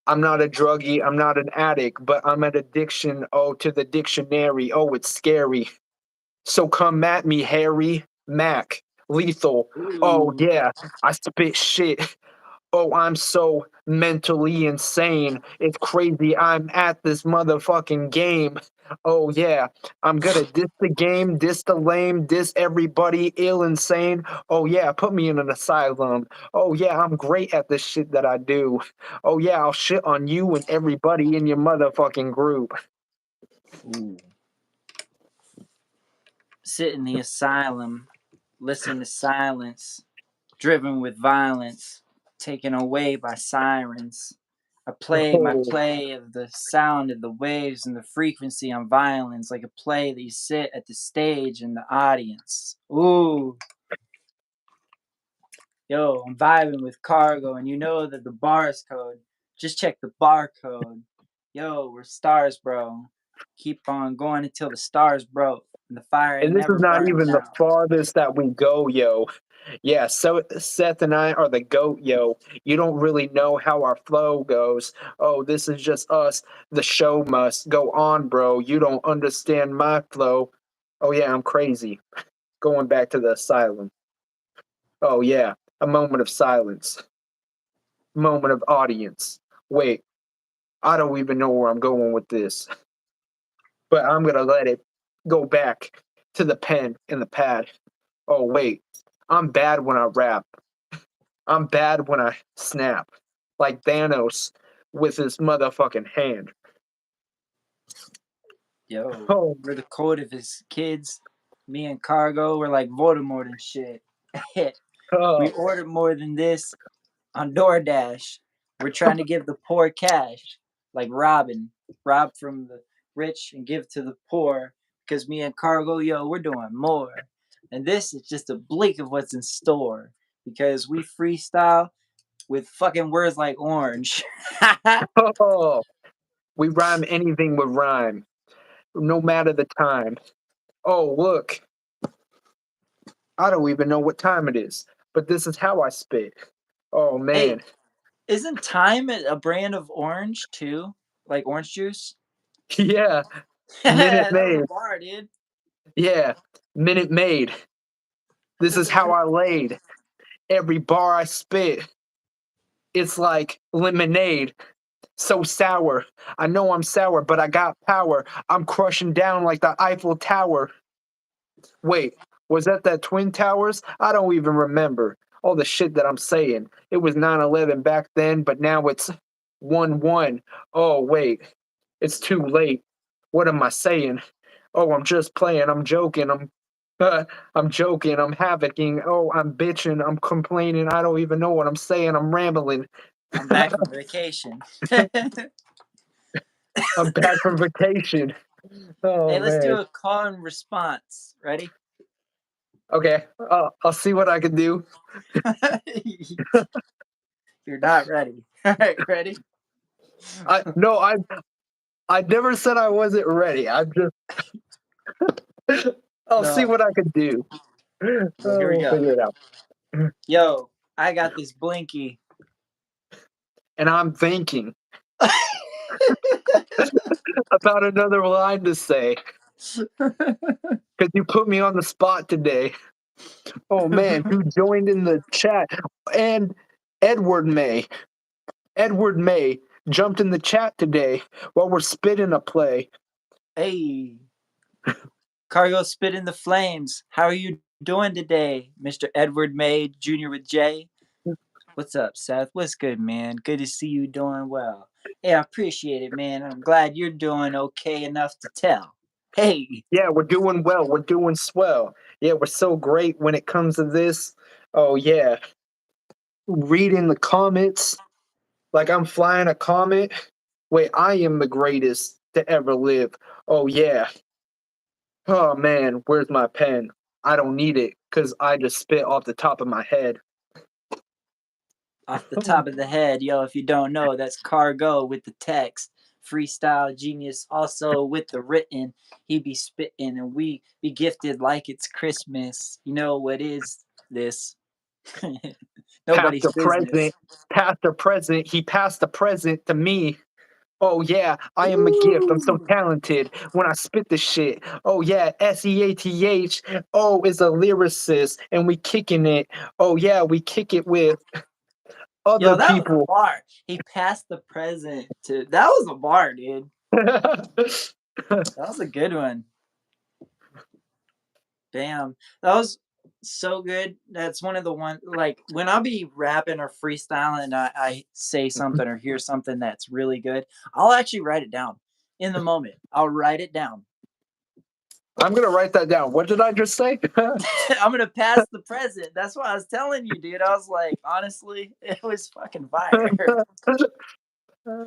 I'm not a druggie, I'm not an addict, but I'm an addiction. Oh, to the dictionary. Oh, it's scary. So come at me, Harry. Mac. Lethal. Oh, Ooh. yeah, I spit shit. Oh, I'm so mentally insane. It's crazy. I'm at this motherfucking game. Oh, yeah. I'm gonna diss the game, diss the lame, diss everybody ill, insane. Oh, yeah. Put me in an asylum. Oh, yeah. I'm great at this shit that I do. Oh, yeah. I'll shit on you and everybody in your motherfucking group. Ooh. Sit in the asylum, listen to silence, driven with violence, taken away by sirens. I play my Oh, play of the sound of the waves and the frequency on violence like a play that you sit at the stage in the audience. Ooh, yo, I'm vibing with Kargo, and you know that the bar's code. Just check the barcode. Yo, we're stars, bro. Keep on going until the stars broke and the fire ain't and this is never not burnt even the out. farthest that we go, yo. Yeah, so SeAth and I are the goat, yo. You don't really know how our flow goes. Oh, this is just us. The show must go on, bro. You don't understand my flow. Oh, yeah, I'm crazy. Going back to the asylum. Oh, yeah, a moment of silence, moment of audience. Wait, I don't even know where I'm going with this, but I'm gonna let it go back to the pen and the pad. Oh wait, I'm bad when I rap. I'm bad when I snap. Like Thanos with his motherfucking hand. Yo, Oh, we're the code of his kids. Me and Kargo, we're like Voldemort and shit. We oh, ordered more than this on DoorDash. We're trying to give the poor cash, like Robin, rob from the rich and give to the poor. Because me and Cargo, yo, we're doing more. And this is just a blink of what's in store. Because we freestyle with fucking words like orange. oh. We rhyme anything with rhyme, no matter the time. Oh, look, I don't even know what time it is, but this is how I spit. Oh Hey, man, isn't Time a brand of orange too? Like orange juice? yeah, Minute That was a Maid, bar, dude. yeah, Minute Maid. This is how I laid. Every bar I spit, it's like lemonade. So sour. I know I'm sour, but I got power. I'm crushing down like the Eiffel Tower. Wait, was that Twin Towers? I don't even remember all the shit that I'm saying. It was 9/11 back then, but now it's 1/1. Oh, wait, it's too late. What am I saying? Oh, I'm just playing. I'm joking. I'm joking. I'm havocing. Oh, I'm bitching. I'm complaining. I don't even know what I'm saying. I'm rambling. I'm back from vacation. I'm back from vacation. Hey, Oh let's do man. a call and response. Ready? Okay, I'll see what I can do. You're not ready. All right, ready? I no, I never said I wasn't ready. I'm just I'll see No. what I can do. Well, here we We'll go. figure it out. Yo, I got this blinky. And I'm thinking about another line to say because you put me on the spot today. Oh man, who joined in the chat? And Edward May. Edward May jumped in the chat today while we're spitting a play. Hey, Cargo spit in the flames. How are you doing today, Mr. Edward May Jr. with J? What's up, SeAth? What's good, man? Good to see you doing well. Hey, I appreciate it, man. I'm glad you're doing okay enough to tell. Hey, Yeah, we're doing well. We're doing swell. Yeah, we're so great when it comes to this. Oh yeah, reading the comments like I'm flying a comet. Wait, I am the greatest to ever live. Oh yeah. Oh man, where's my pen? I don't need it because I just spit off the top of my head. off the top of the head, yo, if you don't know, that's Cargo with the text. Freestyle genius also with the written. He be spitting and we be gifted like it's Christmas. You know what is this? Past Nobody's or business. present, past or present. He passed the present to me. Oh yeah, I am a gift. I'm so Ooh. talented when I spit the shit. Oh yeah, SeAth. Oh, is a lyricist, and we kicking it. Oh yeah, we kick it with Yo, other that was a people. bar. He passed the present to that was a bar, dude. That was a good one. Damn. That was so good. That's one of the one like when I'll be rapping or freestyling and I say something or hear something that's really good, I'll actually write it down in the moment. I'll write it down. I'm gonna write that down. What did I just say? I'm gonna pass the present. That's what I was telling you, dude. I was like, honestly, it was fucking fire.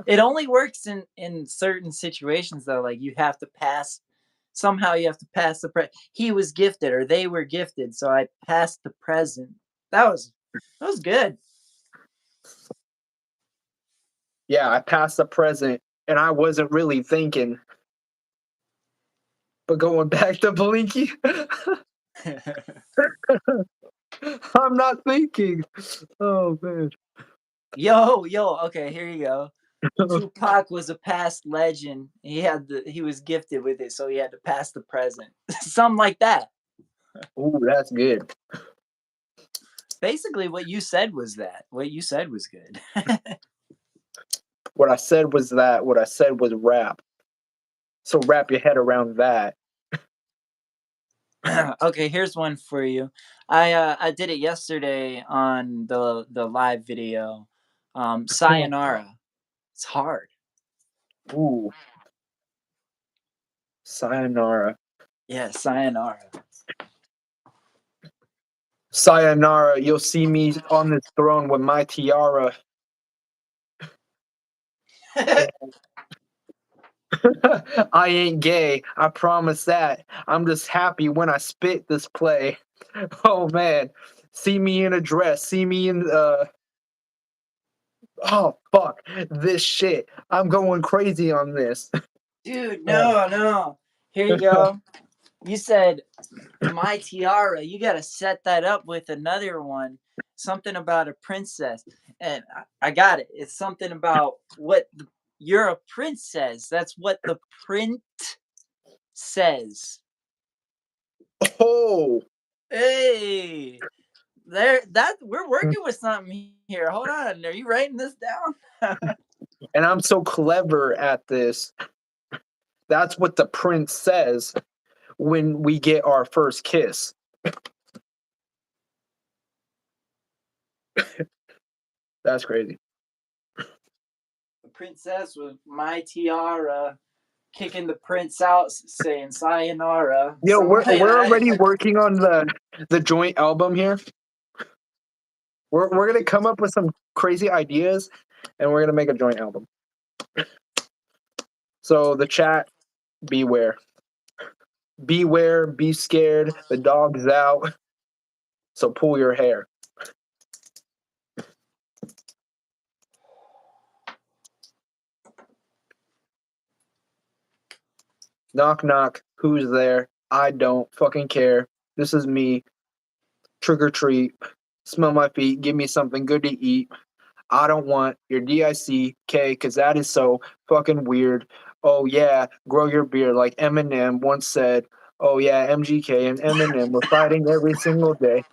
It only works in certain situations though. Like you have to pass somehow you have to pass the he was gifted or they were gifted, so I passed the present. That was good. Yeah, I passed the present, and I wasn't really thinking. But going back to Blinky, I'm not thinking. Oh man. Yo, okay, here you go. Tupac was a past legend. He was gifted with it, so he had to pass the present. Something like that. Ooh, that's good. Basically what you said was that. What you said was good. What I said was that. What I said was rap. So wrap your head around that. Okay, here's one for you. I did it yesterday on the live video. Sayonara. It's hard. Ooh, sayonara. Yeah, sayonara. Sayonara, you'll see me on this throne with my tiara. I ain't gay, I promise that. I'm just happy when I spit this play. Oh man, see me in a dress, see me in oh fuck this shit. I'm going crazy on this. Dude, no. Here you go. You said my tiara. You got to set that up with another one. Something about a princess. And I got it. It's something about you're a princess. That's what the print says. Oh, Hey, there. That we're working with something here. Hold on. Are you writing this down? and I'm so clever at this. That's what the prince says when we get our first kiss. That's crazy. The princess with my tiara, kicking the prince out, saying sayonara, Yo, something like we're already that. working on the joint album here. We're gonna come up with some crazy ideas, and we're gonna make a joint album. So the chat, beware, beware, be scared. The dog's out, so pull your hair. Knock knock. Who's there? I don't fucking care. This is me. Trick or treat. Smell my feet. Give me something good to eat. I don't want your DICK because that is so fucking weird. Oh yeah, grow your beard like Eminem once said. Oh yeah, MGK and Eminem were fighting every single day.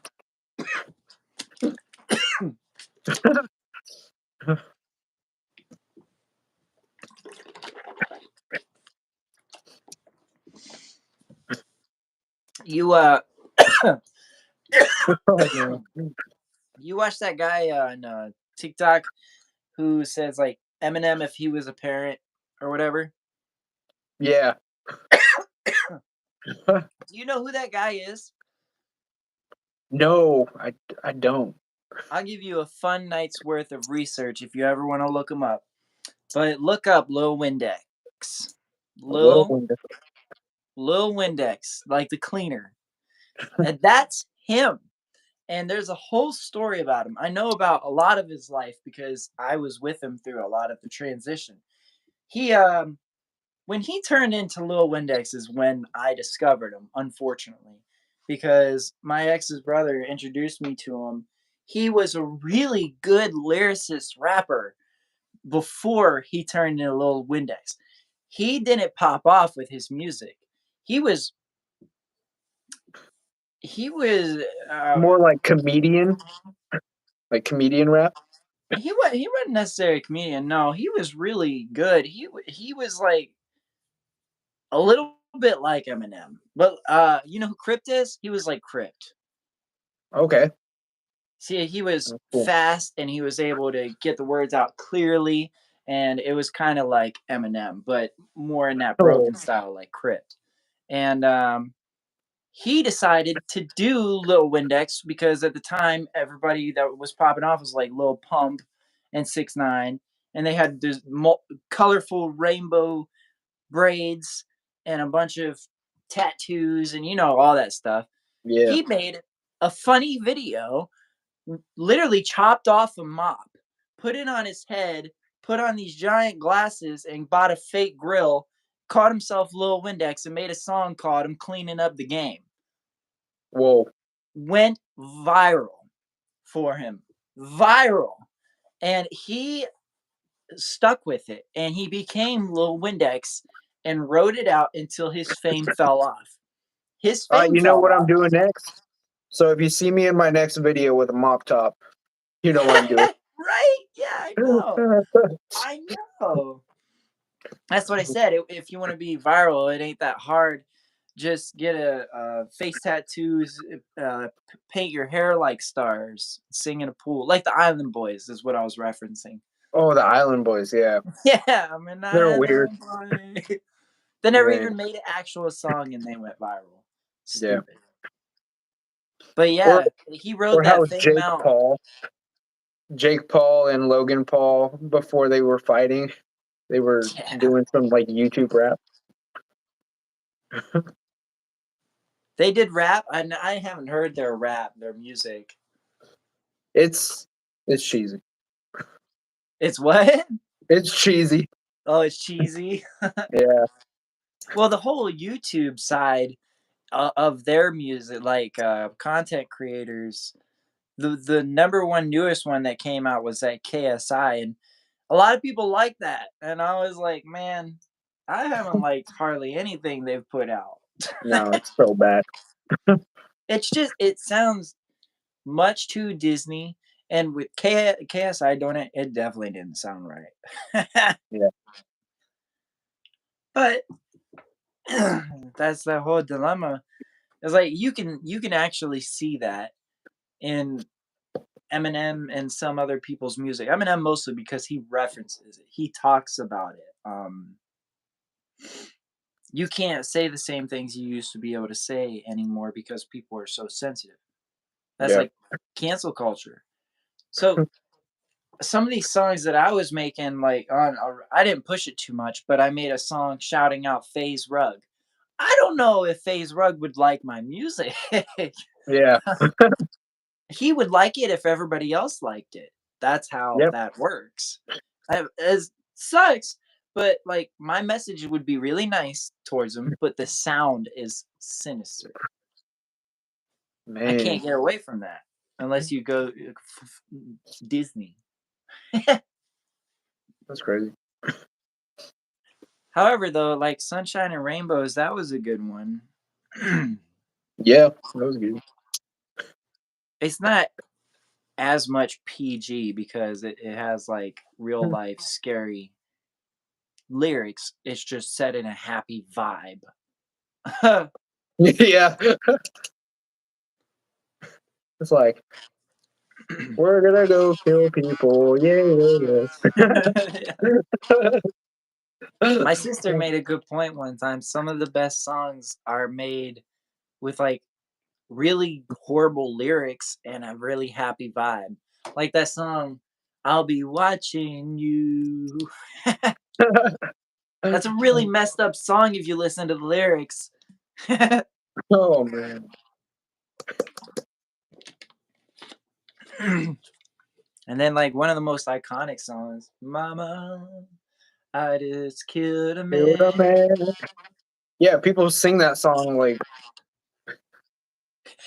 You Oh man. you watch that guy on TikTok who says like Eminem if he was a parent or whatever? Yeah. Do you know who that guy is? No, I don't. I'll give you a fun night's worth of research if you ever want to look him up. But look up Lil Windex. A little Lil window. Lil Windex, like the cleaner. And that's him. And there's a whole story about him. I know about a lot of his life because I was with him through a lot of the transition. He when he turned into Lil Windex is when I discovered him, unfortunately, because my ex's brother introduced me to him. He was a really good lyricist rapper before he turned into Lil Windex. He didn't pop off with his music. He was he was More like comedian, like comedian rap. he wasn't necessarily a comedian. No, he was really good. He was like a little bit like Eminem, but you know who Crypt is? He was like Crypt. Okay. See, he was Cool. fast and he was able to get the words out clearly, and it was kind of like Eminem, but more in that Oh, broken style, like Crypt. And he decided to do Lil Windex because at the time everybody that was popping off was like Lil Pump and 6ix9ine, and they had this colorful rainbow braids and a bunch of tattoos and all that stuff. yeah. He made a funny video, literally chopped off a mop, put it on his head, put on these giant glasses, and bought a fake grill. Called himself Lil Windex and made a song called "I'm Cleaning Up the Game." Whoa. Went viral for him, viral, and he stuck with it, and he became Lil Windex and wrote it out until his fame fell off. His All right, fame you know fell what I'm off. doing next? So if you see me in my next video with a mop top, you know what I'm doing. Right? Yeah, I know. I know. That's what I said. If you want to be viral, it ain't that hard. just get a face tattoos, paint your hair like stars, sing in a pool, like the Island Boys is what I was referencing. Oh, the Island Boys, yeah. Yeah, I'm an They're weird. island boy. They never Right. even made an actual song and they went viral. Yeah. Stupid. But Or yeah, he rode or how that Fame Out. Jake Paul and Logan Paul before they were fighting, they were Yeah, doing some like YouTube rap. they did rap, and I haven't heard their rap, their music. It's cheesy. It's what? It's cheesy. Oh, it's cheesy. Yeah. Well, the whole YouTube side of their music, like content creators, the number one newest one that came out was that KSI, and a lot of people like that. And I was like, man, I haven't liked hardly anything they've put out. No, it's so bad. It's just it sounds much too Disney. And with KSI doing it, it definitely didn't sound right. Yeah. But that's the whole dilemma. It's like you can actually see that in Eminem and some other people's music. Eminem mostly because he references it. He talks about it. You can't say the same things you used to be able to say anymore because people are so sensitive. That's Yeah. like cancel culture. So some of these songs that I was making, like I didn't push it too much, but I made a song shouting out FaZe Rug. I don't know if FaZe Rug would like my music. Yeah. He would like it if everybody else liked it. That's how Yep. that works. It sucks, but like my message would be really nice towards him, but the sound is sinister. I Man, can't get away from that unless you go Disney. that's crazy. However, though, like Sunshine and Rainbows, that was a good one. Yeah, that was good. It's not as much PG because it has like real life scary lyrics. It's just set in a happy vibe. Yeah. It's like we're gonna go kill people. Yeah, yeah, My sister made a good point one time. Some of the best songs are made with like really horrible lyrics and a really happy vibe. Like that song, I'll be watching you. yeah. That's a really messed up song if you listen to the lyrics. Oh man. And then like one of the most iconic songs, Mama, I just killed a Killed a man. man. Yeah, people sing that song like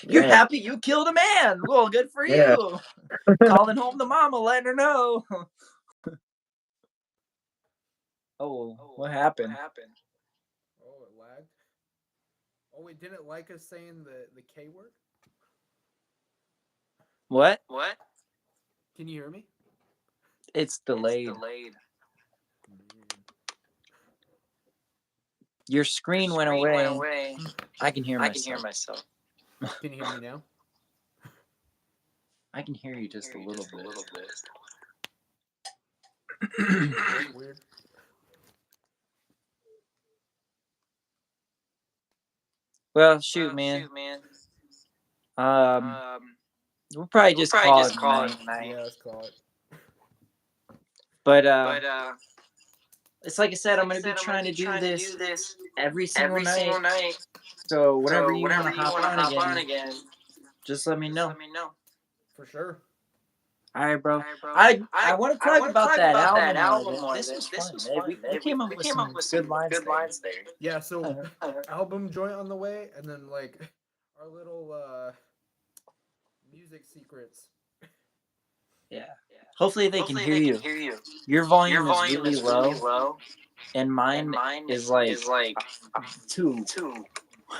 You're yeah, happy you killed a man. Well, good for yeah. you. Calling home the mama, letting her know. Oh, what happened? Oh, it lagged. Oh, it didn't like us saying the K word. What? Can you hear me? It's delayed. Man. Your screen went away. I can hear myself. Can you hear me now? I can hear you just a little bit. That's weird. Well, shoot, man. We'll probably just call it a night. Yeah, let's call it. But it's like I said, I'm gonna be trying to do this every single night. So whenever you want to hop on again, just let me know. For sure. All right, bro. I want to talk about that album more. This was fun. We came up with some good lines there. Yeah, so album joint on the way, and then like our little music secrets. Yeah. Hopefully they can hear you. Your volume is really low, and mine is like 2.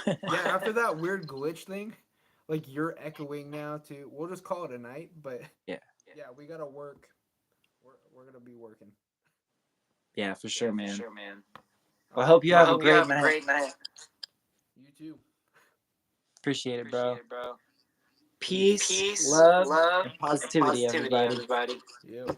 Yeah, after that weird glitch thing, like you're echoing now too. We'll just call it a night, but Yeah. yeah, we gotta work. We're gonna be working. Yeah, for sure, man. Well, I hope you have a great night. You too. Appreciate it, bro. bro. Peace, Peace, love, love, and and positivity, positivity, everybody. everybody. Yep.